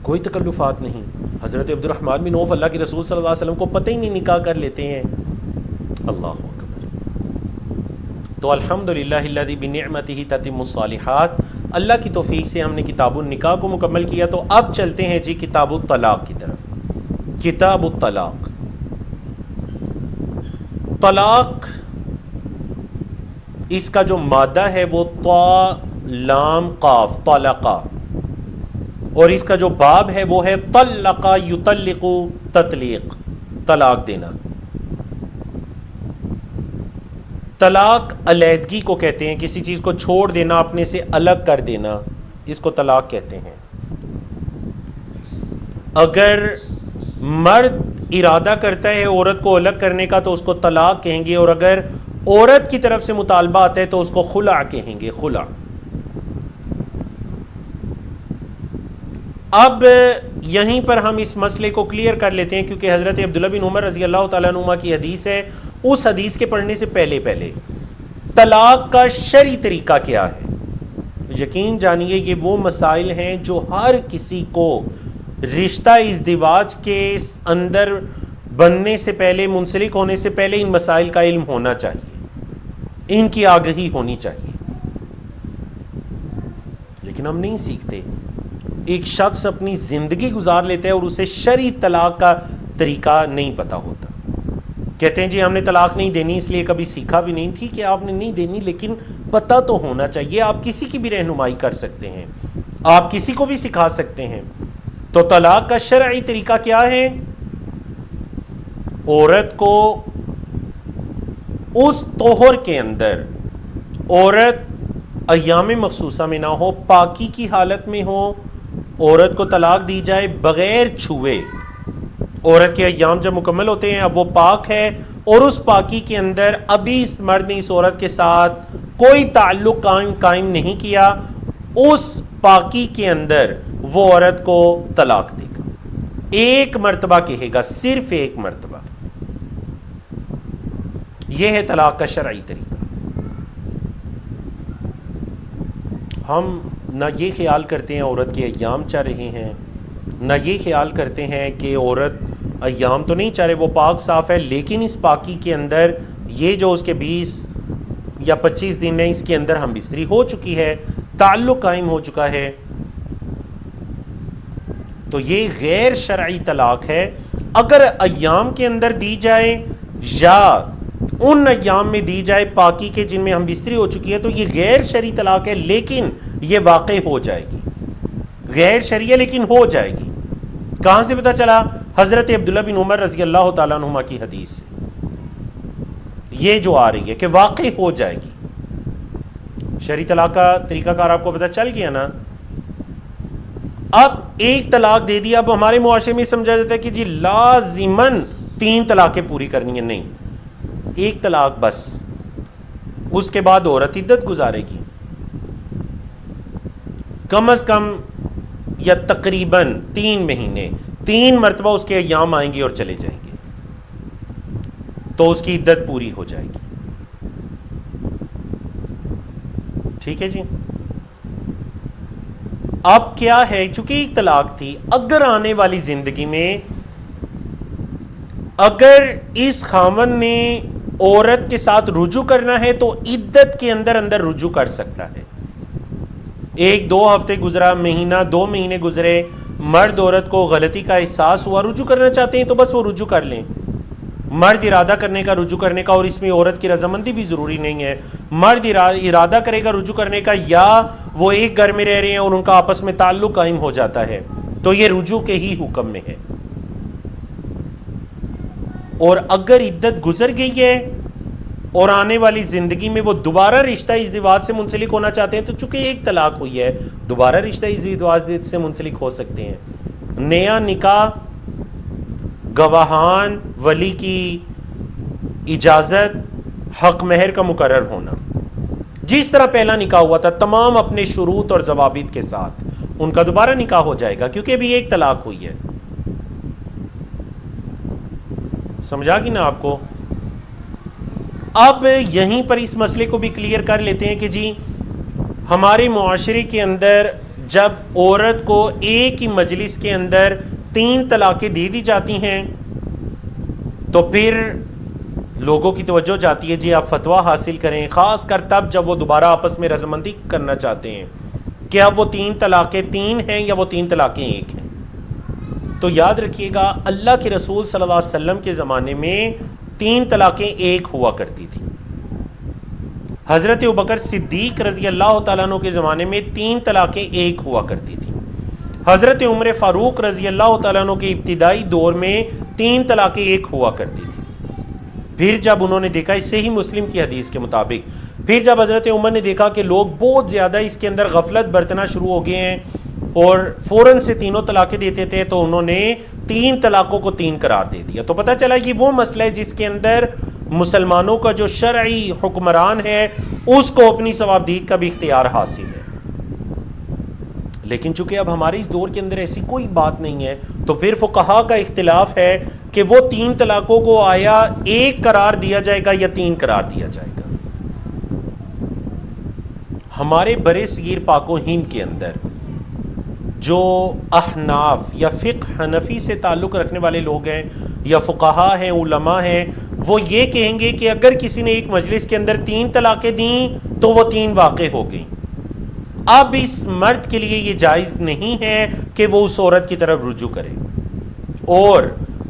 کوئی تکلفات نہیں. حضرت عبد الرحمن بن عوف اللہ کے رسول صلی اللہ علیہ وسلم کو پتہ ہی نہیں نکاح کر لیتے ہیں. اللہ اکبر. تو الحمدللہ الذی بنعمتہ تتم الصالحات. اللہ کی توفیق سے ہم نے کتاب النکاح کو مکمل کیا. تو اب چلتے ہیں جی کتاب الطلاق کی طرف. کتاب الطلاق. طلاق اس کا جو مادہ ہے وہ طا لام قاف طلقہ، اور اس کا جو باب ہے وہ ہے طلقہ یطلق تطلیق، طلاق دینا. طلاق علیحدگی کو کہتے ہیں، کسی چیز کو چھوڑ دینا، اپنے سے الگ کر دینا، اس کو طلاق کہتے ہیں. اگر مرد ارادہ کرتا ہے عورت کو الگ کرنے کا تو اس کو طلاق کہیں گے، اور اگر عورت کی طرف سے مطالبہ آتا ہے تو اس کو خلع کہیں گے، خلع. اب یہیں پر ہم اس مسئلے کو کلیئر کر لیتے ہیں، کیونکہ حضرت عبداللہ بن عمر رضی اللہ تعالیٰ عنہما کی حدیث ہے. اس حدیث کے پڑھنے سے پہلے طلاق کا شرعی طریقہ کیا ہے. یقین جانیے یہ وہ مسائل ہیں جو ہر کسی کو رشتہ ازدواج کے اندر بننے سے پہلے، منسلک ہونے سے پہلے ان مسائل کا علم ہونا چاہیے، ان کی آگہی ہونی چاہیے. لیکن ہم نہیں سیکھتے. ایک شخص اپنی زندگی گزار لیتا ہے اور اسے شرعی طلاق کا طریقہ نہیں پتہ ہوتا. کہتے ہیں جی ہم نے طلاق نہیں دینی اس لیے کبھی سیکھا بھی نہیں. ٹھیک ہے آپ نے نہیں دینی، لیکن پتہ تو ہونا چاہیے. آپ کسی کی بھی رہنمائی کر سکتے ہیں، آپ کسی کو بھی سکھا سکتے ہیں. تو طلاق کا شرعی طریقہ کیا ہے؟ عورت کو اس طہر کے اندر، عورت ایام مخصوصہ میں نہ ہو، پاکی کی حالت میں ہو، عورت کو طلاق دی جائے بغیر چھوئے. عورت کے ایام جب مکمل ہوتے ہیں، اب وہ پاک ہے، اور اس پاکی کے اندر ابھی اس مرد نے اس عورت کے ساتھ کوئی تعلق قائم نہیں کیا، اس پاکی کے اندر وہ عورت کو طلاق دے گا. ایک مرتبہ کہے گا، صرف ایک مرتبہ. یہ ہے طلاق کا شرعی طریقہ. ہم نہ یہ خیال کرتے ہیں عورت کے ایام چل رہے ہیں، نہ یہ خیال کرتے ہیں کہ عورت ایام تو نہیں چل رہے، وہ پاک صاف ہے، لیکن اس پاکی کے اندر یہ جو اس کے 20 یا 25 دن ہے، اس کے اندر ہم بستری ہو چکی ہے، تعلق قائم ہو چکا ہے. تو یہ غیر شرعی طلاق ہے. اگر ایام کے اندر دی جائے یا ان ایام میں دی جائے پاکی کے جن میں ہم بستری ہو چکی ہے، تو یہ غیر شرعی طلاق ہے، لیکن یہ واقع ہو جائے گی. غیر شرعی ہے لیکن ہو جائے گی. کہاں سے پتہ چلا؟ حضرت عبداللہ بن عمر رضی اللہ تعالیٰ عنہما کی حدیث سے یہ جو آ رہی ہے کہ واقع ہو جائے گی. شرعی طلاق کا طریقہ کار آپ کو پتہ چل گیا نا. اب ایک طلاق دے دیا، اب ہمارے معاشرے میں سمجھا جاتا ہے کہ جی لازماً 3 طلاقیں پوری کرنی ہیں. نہیں، ایک طلاق بس. اس کے بعد عورت عدت گزارے گی کم از کم یا تقریباً 3 مہینے. 3 مرتبہ اس کے ایام آئیں گے اور چلے جائیں گے تو اس کی عدت پوری ہو جائے گی. ٹھیک ہے جی. اب کیا ہے، چونکہ ایک طلاق تھی، اگر آنے والی زندگی میں اگر اس خاوند نے عورت کے ساتھ رجوع کرنا ہے تو عدت کے اندر اندر رجوع کر سکتا ہے. 1-2 ہفتے گزرا، مہینہ 2 مہینے گزرے، مرد عورت کو غلطی کا احساس ہوا، رجوع کرنا چاہتے ہیں تو بس وہ رجوع کر لیں. مرد ارادہ کرنے کا، رجوع کرنے کا، اور اس میں عورت کی رضامندی بھی ضروری نہیں ہے. مرد ارادہ کرے گا رجوع کرنے کا، یا وہ ایک گھر میں رہ رہے ہیں اور ان کا آپس میں تعلق قائم ہو جاتا ہے، تو یہ رجوع کے ہی حکم میں ہے. اور اگر عدت گزر گئی ہے اور آنے والی زندگی میں وہ دوبارہ رشتہ ازدواج سے منسلک ہونا چاہتے ہیں، تو چونکہ ایک طلاق ہوئی ہے، دوبارہ رشتہ ازدواج سے منسلک ہو سکتے ہیں. نیا نکاح، گواہان، ولی کی اجازت، حق مہر کا مقرر ہونا، جس طرح پہلا نکاح ہوا تھا تمام اپنے شروط اور ضوابط کے ساتھ، ان کا دوبارہ نکاح ہو جائے گا، کیونکہ ابھی ایک طلاق ہوئی ہے. سمجھا کہ نا آپ کو؟ اب یہیں پر اس مسئلے کو بھی کلیئر کر لیتے ہیں کہ جی ہمارے معاشرے کے اندر جب عورت کو ایک ہی مجلس کے اندر 3 طلاقیں دے دی جاتی ہیں تو پھر لوگوں کی توجہ جاتی ہے جی آپ فتویٰ حاصل کریں، خاص کر تب جب وہ دوبارہ آپس میں رضامندی کرنا چاہتے ہیں کہ اب وہ 3 طلاقیں 3 ہیں یا وہ 3 طلاقیں 1 ہیں. تو یاد رکھیے گا اللہ کے رسول صلی اللہ علیہ وسلم کے زمانے میں 3 طلاقیں 1 ہوا کرتی تھی. حضرت ابوبکر صدیق رضی اللہ تعالیٰ عنہ کے زمانے میں 3 طلاقیں 1 ہوا کرتی تھی. حضرت عمر فاروق رضی اللہ تعالیٰ عنہ کے ابتدائی دور میں 3 طلاقیں 1 ہوا کرتی تھی. پھر جب انہوں نے دیکھا، اس صحیح مسلم کی حدیث کے مطابق، پھر جب حضرت عمر نے دیکھا کہ لوگ بہت زیادہ اس کے اندر غفلت برتنا شروع ہو گئے ہیں اور فوراً سے 3 طلاقیں دیتے تھے، تو انہوں نے 3 طلاقوں کو 3 قرار دے دیا. تو پتہ چلا یہ وہ مسئلہ ہے جس کے اندر مسلمانوں کا جو شرعی حکمران ہے اس کو اپنی ثوابدید کا بھی اختیار حاصل ہے. لیکن چونکہ اب ہمارے اس دور کے اندر ایسی کوئی بات نہیں ہے، تو پھر فقہا کا اختلاف ہے کہ وہ 3 طلاقوں کو آیا 1 قرار دیا جائے گا یا 3 قرار دیا جائے گا. ہمارے برے صغیر پاک و ہند کے اندر جو احناف یا فقہ حنفی سے تعلق رکھنے والے لوگ ہیں یا فقہا ہیں، علماء ہیں، وہ یہ کہیں گے کہ اگر کسی نے ایک مجلس کے اندر 3 طلاقیں دیں تو وہ 3 واقع ہو گئیں. اب اس مرد کے لیے یہ جائز نہیں ہے کہ وہ اس عورت کی طرف رجوع کرے. اور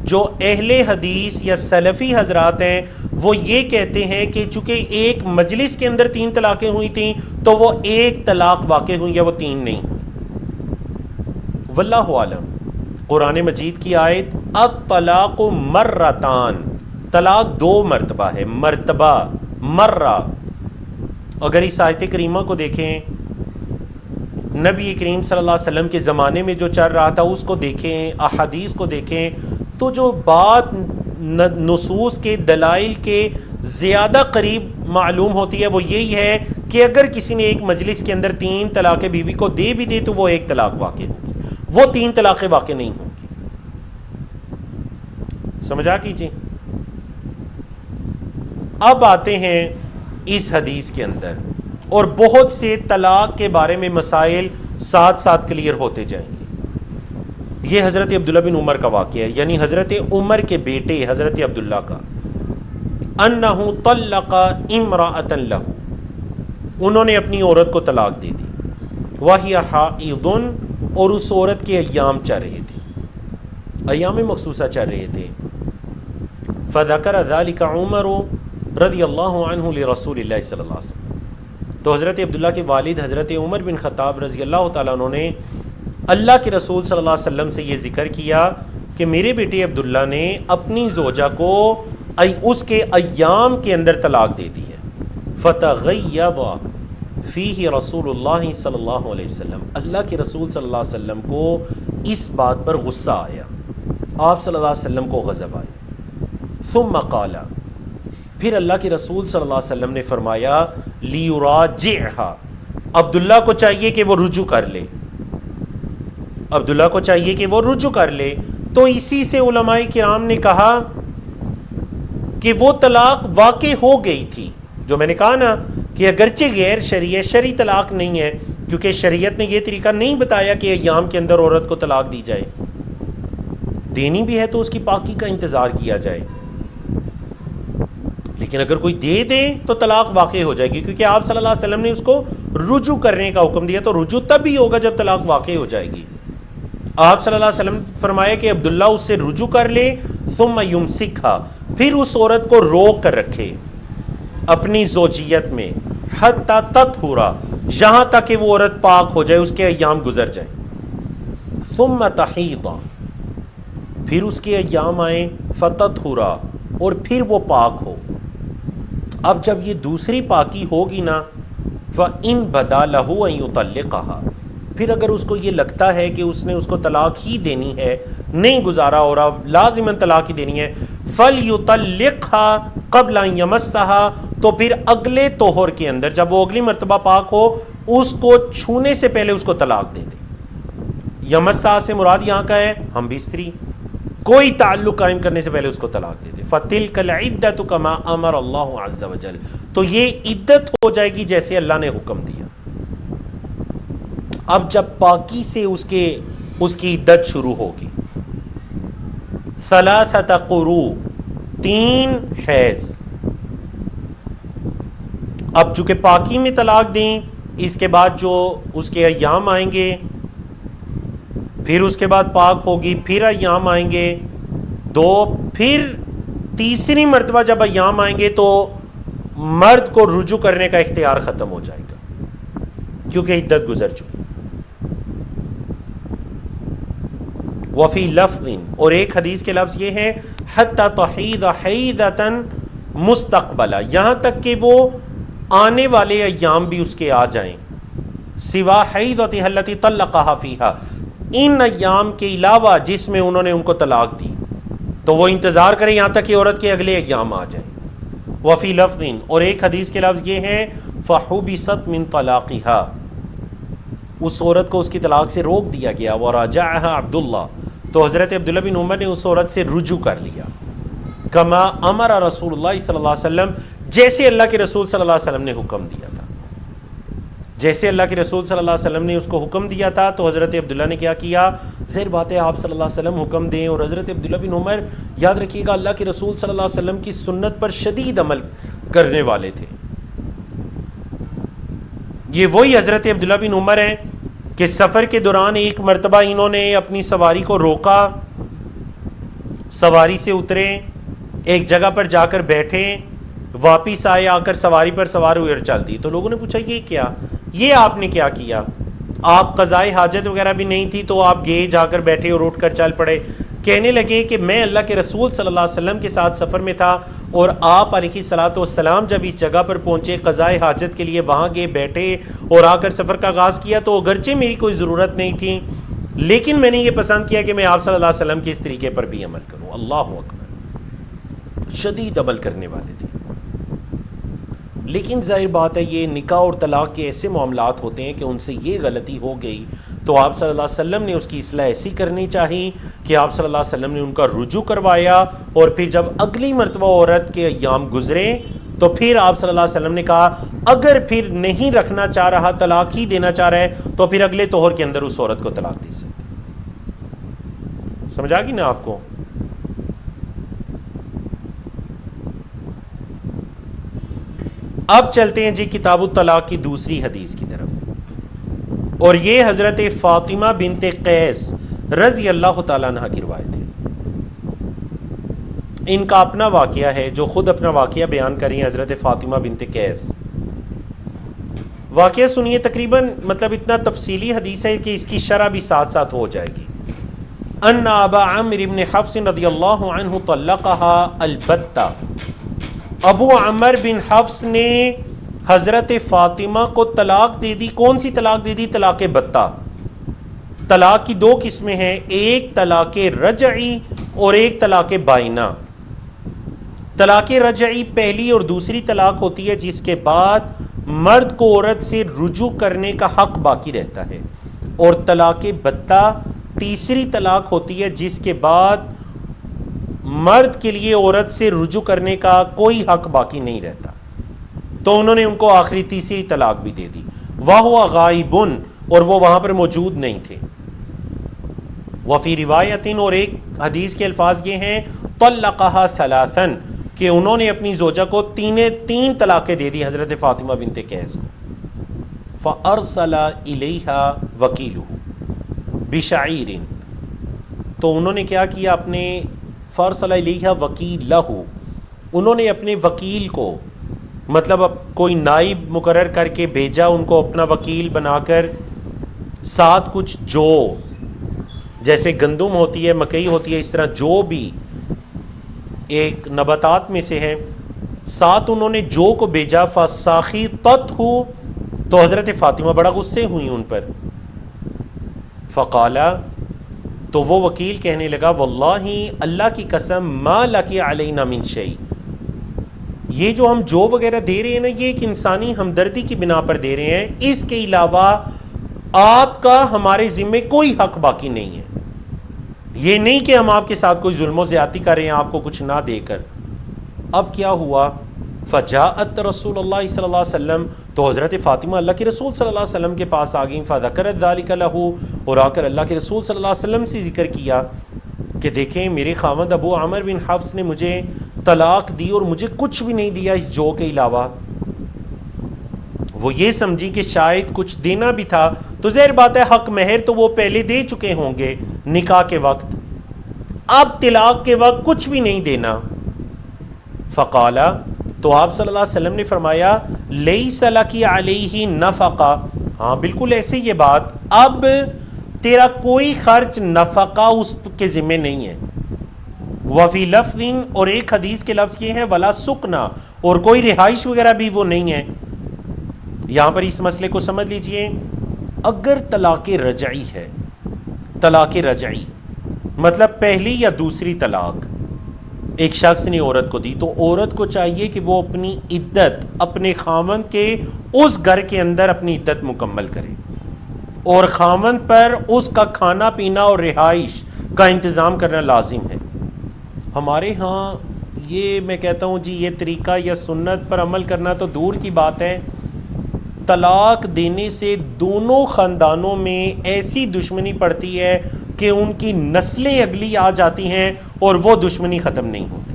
جو اہل حدیث یا سلفی حضرات ہیں وہ یہ کہتے ہیں کہ چونکہ ایک مجلس کے اندر 3 طلاقیں ہوئی تھیں تو وہ 1 طلاق واقع ہوئی یا وہ 3 نہیں ہوئی. واللہ عالم. قرآن مجید کی آیت الطلاق مرتان، طلاق 2 مرتبہ ہے، مرتبہ مرہ. اگر اس آیت کریمہ کو دیکھیں، نبی کریم صلی اللہ علیہ وسلم کے زمانے میں جو چل رہا تھا اس کو دیکھیں، احادیث کو دیکھیں، تو جو بات نصوص کے دلائل کے زیادہ قریب معلوم ہوتی ہے وہ یہی ہے کہ اگر کسی نے ایک مجلس کے اندر 3 طلاقیں بیوی کو دے بھی دی تو وہ 1 طلاق واقع ہوگی، وہ 3 طلاقیں واقع نہیں ہوں گی. سمجھا کیجیے. اب آتے ہیں اس حدیث کے اندر، اور بہت سے طلاق کے بارے میں مسائل ساتھ ساتھ کلیئر ہوتے جائیں گے. یہ حضرت عبداللہ بن عمر کا واقعہ ہے، یعنی حضرت عمر کے بیٹے حضرت عبداللہ کا. انہ طلق امرأۃ لہ، انہوں نے اپنی عورت کو طلاق دے دی. وہی حائض، اور اس عورت کے ایام چل رہے تھے، ایام مخصوصہ چل رہے تھے. فذکر ذلک عمر رضی اللہ عنہ لرسول اللہ صلی اللہ علیہ وسلم، تو حضرت عبداللہ کے والد حضرت عمر بن خطاب رضی اللہ تعالیٰ عنہ نے اللہ کے رسول صلی اللہ علیہ وسلم سے یہ ذکر کیا کہ میرے بیٹے عبداللہ نے اپنی زوجہ کو اس کے ایام کے اندر طلاق دے دی ہے. فتغیظ فیہ رسول اللہ صلی اللہ علیہ وسلم، اللہ کے رسول صلی اللہ علیہ وسلم کو اس بات پر غصہ آیا، آپ صلی اللہ علیہ وسلم کو غضب آیا. ثم قال، پھر اللہ کے رسول صلی اللہ علیہ وسلم نے فرمایا لیراجعھا، عبداللہ کو چاہیے کہ وہ رجوع کر لے، عبداللہ کو چاہیے کہ وہ رجوع کر لے. تو اسی سے علماء کرام نے کہا کہ وہ طلاق واقع ہو گئی تھی، جو میں نے کہا نا کہ اگرچہ غیر شرعی شرعی طلاق نہیں ہے، کیونکہ شریعت نے یہ طریقہ نہیں بتایا کہ ایام کے اندر عورت کو طلاق دی جائے، دینی بھی ہے تو اس کی پاکی کا انتظار کیا جائے. لیکن اگر کوئی دے دے تو طلاق واقع ہو جائے گی، کیونکہ آپ صلی اللہ علیہ وسلم نے اس کو رجوع کرنے کا حکم دیا، تو رجوع تب ہی ہوگا جب طلاق واقع ہو جائے گی۔ آپ صلی اللہ علیہ وسلم فرمایا کہ عبداللہ اس سے رجوع کر لے، ثم یمسکھا، پھر اس عورت کو روک کر رکھے اپنی زوجیت میں، حتی تطہرا، یہاں تک کہ وہ عورت پاک ہو جائے، اس کے ایام گزر جائیں، ثم تحیض، پھر اس کے ایام آئیں، فتطہرا، اور پھر وہ پاک ہو۔ اب جب یہ دوسری پاکی ہوگی نا، فَإِن بَدَا لَهُ أَن يُطَلِّقَهَا، پھر اگر اس کو یہ لگتا ہے کہ اس نے اس کو طلاق ہی دینی ہے، نہیں گزارا ہو رہا، لازماً طلاق ہی دینی ہے، فَلْيُطَلِّقْهَا قَبْلَ أَن يَمَسَّهَا، تو پھر اگلے طہر کے اندر، جب وہ اگلی مرتبہ پاک ہو، اس کو چھونے سے پہلے اس کو طلاق دے دے۔ یمسّا سے مراد یہاں کا ہے ہم بستری، کوئی تعلق قائم کرنے سے پہلے اس کو طلاق دے دے۔ فَتِلْكَ الْعِدَّةُ كَمَا أَمَرَ اللَّهُ عَزَّ وَجَلَّ، تو یہ عدت ہو جائے گی جیسے اللہ نے حکم دیا۔ اب جب پاکی سے اس کی عدت شروع ہوگی، ثلاثۃ قروء، 3 حیض۔ اب چونکہ پاکی میں طلاق دیں، اس کے بعد جو اس کے ایام آئیں گے، پھر اس کے بعد پاک ہوگی، پھر ایام آئیں گے 2، پھر تیسری مرتبہ جب ایام آئیں گے تو مرد کو رجوع کرنے کا اختیار ختم ہو جائے گا، کیونکہ عدت گزر چکی۔ وفی لفظ، اور ایک حدیث کے لفظ یہ ہیں، حتی تحیض حیضۃ مستقبلہ، یہاں تک کہ وہ آنے والے ایام بھی اس کے آ جائیں، سوا حیضۃ التی طلقہا فیہا، ان ایام کے علاوہ جس میں انہوں نے ان کو طلاق دی، تو وہ انتظار کریں یہاں تک کہ عورت کے اگلے ایام آ جائیں۔ وفی لفظ، اور ایک حدیث کے لفظ یہ ہیں، فحبست من طلاقہا، اس عورت کو اس کی طلاق سے روک دیا گیا، وراجعها عبداللہ، تو حضرت عبداللہ بن عمر نے اس عورت سے رجوع کر لیا، کما امر رسول اللہ صلی اللہ علیہ وسلم، جیسے اللہ کے رسول صلی اللہ علیہ وسلم نے حکم دیا تھا، جیسے اللہ کے رسول صلی اللہ علیہ وسلم نے اس کو حکم دیا تھا، تو حضرت عبداللہ نے کیا کیا؟ ظاہر بات ہے آپ صلی اللہ علیہ وسلم حکم دیں، اور حضرت عبداللہ بن عمر یاد رکھیے گا اللہ کے رسول صلی اللہ علیہ وسلم کی سنت پر شدید عمل کرنے والے تھے۔ یہ وہی حضرت عبداللہ بن عمر ہیں کہ سفر کے دوران ایک مرتبہ انہوں نے اپنی سواری کو روکا، سواری سے اترے، ایک جگہ پر جا کر بیٹھے، واپس آئے، آ کر سواری پر سوار ہوئے اور چل دی۔ تو لوگوں نے پوچھا یہ کیا، یہ آپ نے کیا کیا؟ آپ قضائے حاجت وغیرہ بھی نہیں تھی تو آپ گئے، جا کر بیٹھے اور اٹھ کر چل پڑے۔ کہنے لگے کہ میں اللہ کے رسول صلی اللہ علیہ وسلم کے ساتھ سفر میں تھا، اور آپ علیہ الصلوۃ والسلام جب اس جگہ پر پہنچے قضائے حاجت کے لیے، وہاں گئے، بیٹھے اور آ کر سفر کا آغاز کیا، تو اگرچہ میری کوئی ضرورت نہیں تھی، لیکن میں نے یہ پسند کیا کہ میں آپ صلی اللہ علیہ وسلم کے اس طریقے پر بھی عمل کروں۔ اللہ اکبر، شدید عمل کرنے والے تھے۔ لیکن ظاہر بات ہے یہ نکاح اور طلاق کے ایسے معاملات ہوتے ہیں کہ ان سے یہ غلطی ہو گئی تو آپ صلی اللہ علیہ وسلم نے اس کی اصلاح ایسی کرنی چاہی کہ آپ صلی اللہ علیہ وسلم نے ان کا رجوع کروایا، اور پھر جب اگلی مرتبہ عورت کے ایام گزرے تو پھر آپ صلی اللہ علیہ وسلم نے کہا اگر پھر نہیں رکھنا چاہ رہا، طلاق ہی دینا چاہ رہا ہے، تو پھر اگلے طہر کے اندر اس عورت کو طلاق دے سکتے۔ سمجھا گی نا آپ کو؟ اب چلتے ہیں جی کتاب الطلاق کی دوسری حدیث کی طرف، اور یہ حضرت فاطمہ بنت قیس رضی اللہ تعالیٰ عنہ کی روایت ہے۔ ان کا اپنا واقعہ ہے، جو خود اپنا واقعہ بیان کریں حضرت فاطمہ بنت قیس۔ واقعہ سنیے، تقریباً مطلب اتنا تفصیلی حدیث ہے کہ اس کی شرح بھی ساتھ ساتھ ہو جائے گی۔ ان ابا عمرو بن حفص رضی اللہ عنہ طلقها البتہ، ابو عمر بن حفص نے حضرت فاطمہ کو طلاق دے دی۔ کون سی طلاق دے دی؟ طلاق بتہ۔ طلاق کی 2 قسمیں ہیں، ایک طلاق رجعی اور ایک طلاق بائنہ۔ طلاق رجعی پہلی اور دوسری طلاق ہوتی ہے جس کے بعد مرد کو عورت سے رجوع کرنے کا حق باقی رہتا ہے، اور طلاق بتہ تیسری طلاق ہوتی ہے جس کے بعد مرد کے لیے عورت سے رجوع کرنے کا کوئی حق باقی نہیں رہتا۔ تو انہوں نے ان کو آخری تیسری طلاق بھی دے دی۔ وَهُوَ غائبٌ، اور وہ وہاں پر موجود نہیں تھے۔ وفی روایتن، اور ایک حدیث کے الفاظ یہ ہیں طلقها ثلاثاً، کہ انہوں نے اپنی زوجہ کو تین طلاقیں دے دی حضرت فاطمہ بنت قیس کو. فارسل الیہا وکیلہ بشعیر، تو انہوں نے کیا کیا اپنے فارسل الیہا وکیلہ، انہوں نے اپنے وکیل کو مطلب کوئی نائب مقرر کر کے بھیجا ان کو اپنا وکیل بنا کر، ساتھ کچھ جو جیسے گندم ہوتی ہے مکئی ہوتی ہے اس طرح جو بھی ایک نباتات میں سے ہے، ساتھ انہوں نے جو کو بھیجا. فساخطتہ، تو حضرت فاطمہ بڑا غصے ہوئی ان پر. فقالا، تو وہ وکیل کہنے لگا واللہ اللہ کی قسم ما لکی علینا من شیء، یہ جو ہم جو وغیرہ دے رہے ہیں نا یہ ایک انسانی ہمدردی کی بنا پر دے رہے ہیں، اس کے علاوہ آپ کا ہمارے ذمے کوئی حق باقی نہیں ہے. یہ نہیں کہ ہم آپ کے ساتھ کوئی ظلم و زیادتی کر رہے ہیں آپ کو کچھ نہ دے کر. اب کیا ہوا؟ فجاءت رسول اللہ صلی اللہ علیہ وسلم، تو حضرت فاطمہ اللہ کے رسول صلی اللہ علیہ وسلم کے پاس آ گئیں. فذکرت ذلک لہ، اور آ کر اللہ کے رسول صلی اللہ علیہ وسلم سے ذکر کیا کہ دیکھیں میرے خاوند ابو عامر بن حفص نے مجھے طلاق دی اور مجھے کچھ بھی نہیں دیا اس جو کے علاوہ. وہ یہ سمجھی کہ شاید کچھ دینا بھی تھا، تو ظاہر بات ہے حق مہر تو وہ پہلے دے چکے ہوں گے نکاح کے وقت، اب طلاق کے وقت کچھ بھی نہیں دینا. فقالا، تو آپ صلی اللہ علیہ وسلم نے فرمایا لیس لکی علیہ نفقہ، ہاں بالکل ایسے یہ بات، اب تیرا کوئی خرچ نفقہ اس کے ذمہ نہیں ہے. وفی لفظ، اور ایک حدیث کے لفظ یہ ہے ولا سکنا، اور کوئی رہائش وغیرہ بھی وہ نہیں ہے. یہاں پر اس مسئلے کو سمجھ لیجئے، اگر طلاق رجعی ہے، طلاق رجعی مطلب پہلی یا دوسری طلاق ایک شخص نے عورت کو دی، تو عورت کو چاہیے کہ وہ اپنی عدت اپنے خاوند کے اس گھر کے اندر اپنی عدت مکمل کرے، اور خاوند پر اس کا کھانا پینا اور رہائش کا انتظام کرنا لازم ہے. ہمارے ہاں یہ میں کہتا ہوں جی یہ طریقہ یا سنت پر عمل کرنا تو دور کی بات ہے، طلاق دینے سے دونوں خاندانوں میں ایسی دشمنی پڑتی ہے کہ ان کی نسلیں اگلی آ جاتی ہیں اور وہ دشمنی ختم نہیں ہوتی.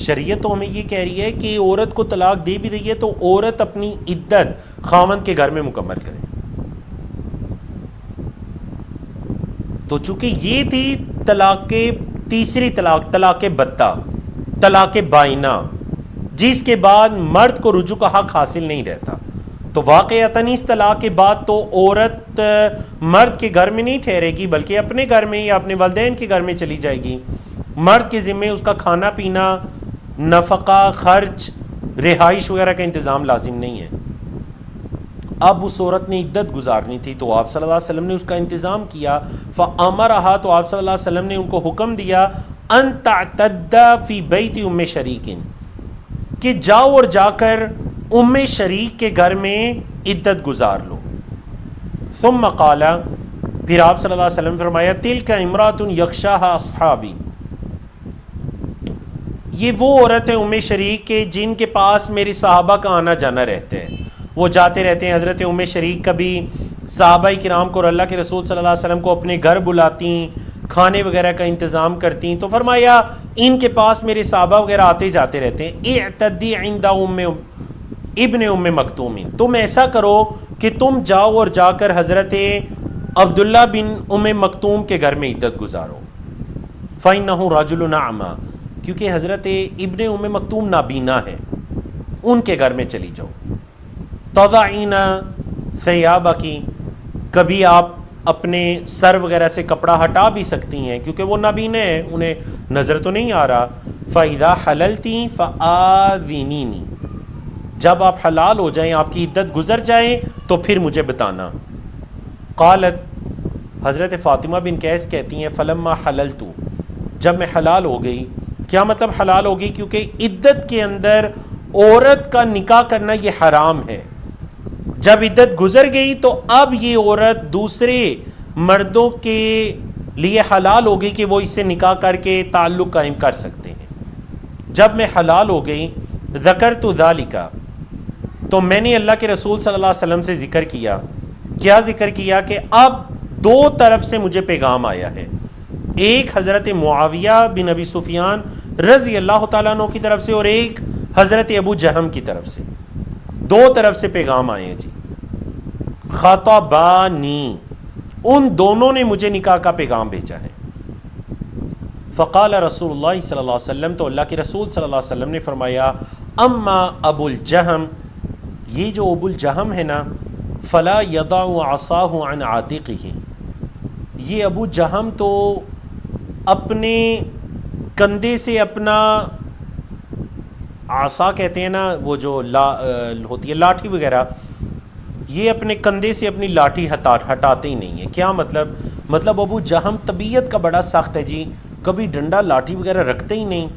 شریعت تو ہمیں یہ کہہ رہی ہے کہ عورت کو طلاق دے بھی رہی ہے تو عورت اپنی عدت خاوند کے گھر میں مکمل کرے. تو چونکہ یہ تھی طلاق تیسری طلاق، طلاق بتہ، طلاق بائنہ، جس کے بعد مرد کو رجوع کا حق حاصل نہیں رہتا. تو واقعتاً اس طلاق کے بعد تو عورت مرد کے گھر میں نہیں ٹھہرے گی بلکہ اپنے گھر میں یا اپنے والدین کے گھر میں چلی جائے گی. مرد کے ذمے اس کا کھانا پینا، نفقہ، خرچ، رہائش وغیرہ کا انتظام لازم نہیں ہے. اب اس عورت نے عدت گزارنی تھی تو آپ صلی اللہ علیہ وسلم نے اس کا انتظام کیا. فامرہا، تو آپ صلی اللہ علیہ وسلم نے ان کو حکم دیا ان تعتد فی بیت ام شریک، کہ جاؤ اور جا کر ام شریک کے گھر میں عدت گزار لو. ثم قال، پھر آپ صلی اللہ علیہ وسلم فرمایا تلک امرأۃ یغشاها اصحابی، یہ وہ عورت ہے ام شریک کے جن کے پاس میرے صحابہ کا آنا جانا رہتا ہے، وہ جاتے رہتے ہیں. حضرت ام شریک کبھی صحابہ کرام کو اور اللہ کے رسول صلی اللہ علیہ وسلم کو اپنے گھر بلاتی، کھانے وغیرہ کا انتظام کرتی. تو فرمایا ان کے پاس میرے صحابہ وغیرہ آتے جاتے رہتے ہیں. اعتدی عند ابن ام مکتوم، تم ایسا کرو کہ تم جاؤ اور جا کر حضرت عبداللہ بن ام مکتوم کے گھر میں عدت گزارو. فإنہ رجل اعمی، کیونکہ حضرت ابن ام مکتوم نابینا ہے، ان کے گھر میں چلی جاؤ. تضعین ثیابکی، کبھی آپ اپنے سر وغیرہ سے کپڑا ہٹا بھی سکتی ہیں کیونکہ وہ نابینا ہیں، انہیں نظر تو نہیں آ رہا. فإذا حللتی فآذنینی، جب آپ حلال ہو جائیں، آپ کی عدت گزر جائیں تو پھر مجھے بتانا. قالت، حضرت فاطمہ بن قیس کہتی ہیں فلما حللت، جب میں حلال ہو گئی. کیا مطلب حلال ہو گئی؟ کیونکہ عدت کے اندر عورت کا نکاح کرنا یہ حرام ہے. جب عدت گزر گئی تو اب یہ عورت دوسرے مردوں کے لیے حلال ہو گئی کہ وہ اس سے نکاح کر کے تعلق قائم کر سکتے ہیں. جب میں حلال ہو گئی، ذکرت ذالک، تو میں نے اللہ کے رسول صلی اللہ علیہ وسلم سے ذکر کیا. کیا ذکر کیا؟ کہ اب دو طرف سے مجھے پیغام آیا ہے. ایک حضرت معاویہ بن ابی سفیان رضی اللہ تعالیٰ عنہ کی طرف سے اور ایک حضرت ابو جہم کی طرف سے، دو طرف سے پیغام آئے ہیں جی. خطبانی، ان دونوں نے مجھے نکاح کا پیغام بھیجا ہے. فقال رسول اللہ صلی اللہ علیہ وسلم، تو اللہ کے رسول صلی اللہ علیہ وسلم نے فرمایا، اما ابو الجہم، یہ جو ابو الجہم ہے نا، فلا یضع عصاہ عن عاتقہ، یہ ابو جہم تو اپنے کندھے سے اپنا عصا کہتے ہیں نا وہ جو ہوتی ہے لاٹھی وغیرہ، یہ اپنے کندھے سے اپنی لاٹھی ہٹاتے ہی نہیں ہے. کیا مطلب ابو جہم طبیعت کا بڑا سخت ہے جی، کبھی ڈنڈا لاٹھی وغیرہ رکھتے ہی نہیں،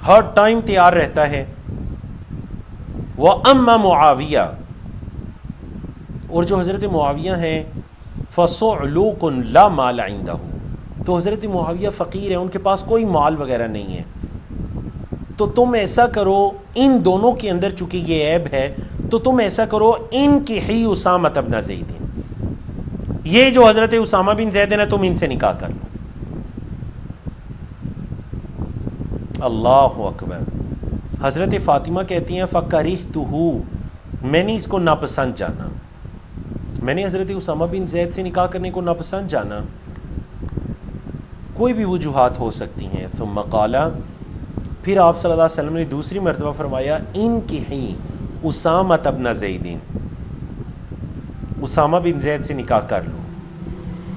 ہر ٹائم تیار رہتا ہے. وَأَمَّا معاویہ، اور جو حضرت معاویہ ہیں، فَصُعْلُوكٌ لَا مَالَ عِنْدَهُ، تو حضرت معاویہ فقیر ہیں، ان کے پاس کوئی مال وغیرہ نہیں ہے. تو تم ایسا کرو، ان دونوں کے اندر چونکہ یہ عیب ہے، تو تم ایسا کرو، ان کی ہی اسامہ بن زید، یہ جو حضرت اسامہ بن زید ہے نا، تم ان سے نکاح کر لو. اللہ اکبر. حضرت فاطمہ کہتی ہیں فَكَرِهْتُهُ، میں نے اس کو ناپسند جانا، میں نے حضرت اسامہ بن زید سے نکاح کرنے کو ناپسند جانا. کوئی بھی وجوہات ہو سکتی ہیں. ثم قال، پھر آپ صلی اللہ علیہ وسلم نے دوسری مرتبہ فرمایا، ان کی ہی اسامہ بن زید، اسامہ بن زید سے نکاح کر لو.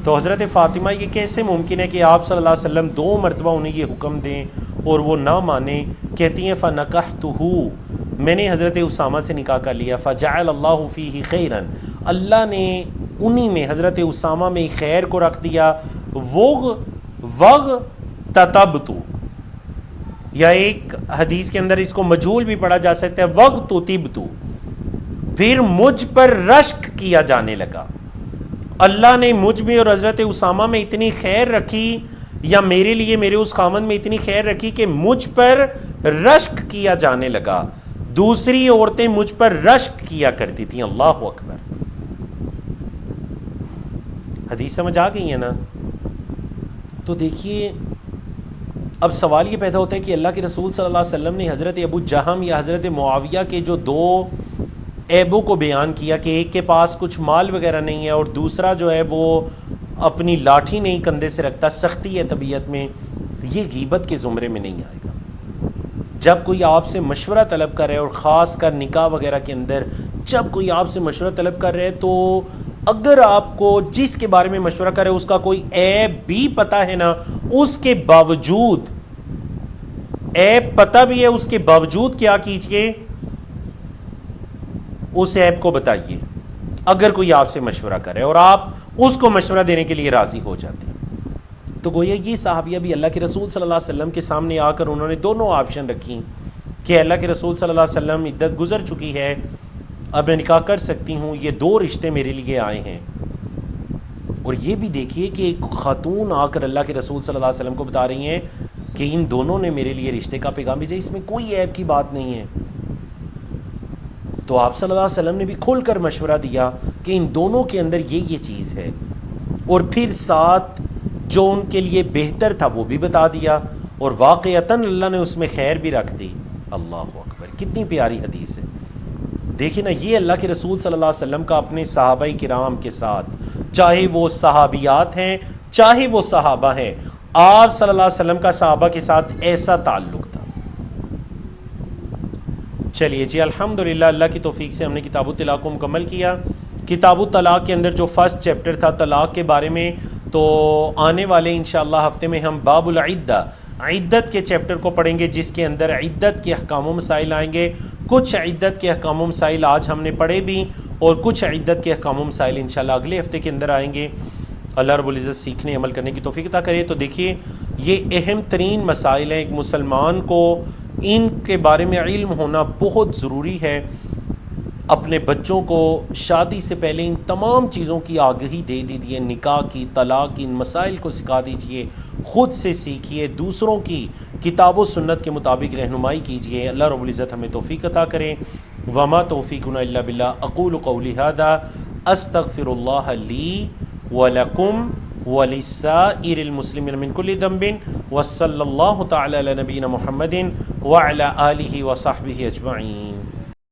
تو حضرت فاطمہ، یہ کیسے ممکن ہے کہ آپ صلی اللہ علیہ وسلم دو مرتبہ انہیں یہ حکم دیں اور وہ نہ مانیں؟ کہتی ہیں فَنَكَحْتُهُ، میں نے حضرت اسامہ سے نکاح کر لیا. فَجَعَلَ اللَّهُ فِيهِ خَيْرًا، اللہ نے انہی میں، حضرت اسامہ میں خیر کو رکھ دیا. وَغْتَتَبْتُ، یا ایک حدیث کے اندر اس کو مجہول بھی پڑھا جا سکتا ہے، وَغْتُتِبْتُ، پھر مجھ پر رشک کیا جانے لگا. اللہ نے مجھ میں اور حضرت اسامہ میں اتنی خیر رکھی، یا میرے لیے میرے اس خاوند میں اتنی خیر رکھی کہ مجھ پر رشک کیا جانے لگا. دوسری عورتیں مجھ پر رشک کیا کرتی تھیں. اللہ اکبر. حدیث سمجھ آ گئی ہے نا؟ تو دیکھیے اب سوال یہ پیدا ہوتا ہے کہ اللہ کے رسول صلی اللہ علیہ وسلم نے حضرت ابو جہم یا حضرت معاویہ کے جو دو عیبوں کو بیان کیا کہ ایک کے پاس کچھ مال وغیرہ نہیں ہے اور دوسرا جو ہے وہ اپنی لاٹھی نہیں کندھے سے رکھتا، سختی ہے طبیعت میں، یہ غیبت کے زمرے میں نہیں آئے گا. جب کوئی آپ سے مشورہ طلب کر رہے اور خاص کر نکاح وغیرہ کے اندر جب کوئی آپ سے مشورہ طلب کر رہے، تو اگر آپ کو جس کے بارے میں مشورہ کر رہے اس کا کوئی عیب بھی پتہ ہے نا، اس کے باوجود، عیب پتہ بھی ہے، اس کے باوجود کیا کیجئے، اس عیب کو بتائیے. اگر کوئی آپ سے مشورہ کرے اور آپ اس کو مشورہ دینے کے لیے راضی ہو جاتے ہیں، تو گویا یہ صحابیہ بھی اللہ کے رسول صلی اللہ علیہ وسلم کے سامنے آ کر انہوں نے دونوں آپشن رکھی کہ اللہ کے رسول صلی اللہ علیہ وسلم، عدت گزر چکی ہے، اب میں نکاح کر سکتی ہوں، یہ دو رشتے میرے لیے آئے ہیں. اور یہ بھی دیکھیے کہ ایک خاتون آ کر اللہ کے رسول صلی اللہ علیہ وسلم کو بتا رہی ہیں کہ ان دونوں نے میرے لیے رشتے کا پیغام بھیجا، اس میں کوئی عیب کی بات نہیں ہے. تو آپ صلی اللہ علیہ وسلم نے بھی کھل کر مشورہ دیا کہ ان دونوں کے اندر یہ چیز ہے، اور پھر ساتھ جو ان کے لیے بہتر تھا وہ بھی بتا دیا، اور واقعتاً اللہ نے اس میں خیر بھی رکھ دی. اللہ اکبر. کتنی پیاری حدیث ہے. دیکھیں نا، یہ اللہ کے رسول صلی اللہ علیہ وسلم کا اپنے صحابہ کرام کے ساتھ، چاہے وہ صحابیات ہیں چاہے وہ صحابہ ہیں، آپ صلی اللہ علیہ وسلم کا صحابہ کے ساتھ ایسا تعلق تھا. چلیے جی، الحمدللہ اللہ کی توفیق سے ہم نے کتاب الطلاق کو مکمل کیا. کتاب الطلاق کے اندر جو فرسٹ چیپٹر تھا طلاق کے بارے میں، تو آنے والے انشاءاللہ ہفتے میں ہم باب العدہ، عدت کے چیپٹر کو پڑھیں گے، جس کے اندر عدت کے احکام و مسائل آئیں گے. کچھ عدت کے احکام و مسائل آج ہم نے پڑھے بھی، اور کچھ عدت کے احکام و مسائل انشاءاللہ اگلے ہفتے کے اندر آئیں گے. اللہ رب العزت سیکھنے عمل کرنے کی توفیق عطا کرے. تو دیکھیے، یہ اہم ترین مسائل ہیں. ایک مسلمان کو ان کے بارے میں علم ہونا بہت ضروری ہے. اپنے بچوں کو شادی سے پہلے ان تمام چیزوں کی آگہی دے دیجیے، نکاح کی، طلاق کی، ان مسائل کو سکھا دیجیے، خود سے سیکھیے، دوسروں کی کتاب و سنت کے مطابق رہنمائی کیجیے. اللہ رب العزت ہمیں توفیق عطا کرے. وما توفیقنا الا باللہ. اقول قولی ھذا استغفر اللہ لی ولکم ولسائر المسلمین من کل ذنب وصلی اللہ تعالی علی نبینا محمد وعلی آلہ وصحبہ اجمعین.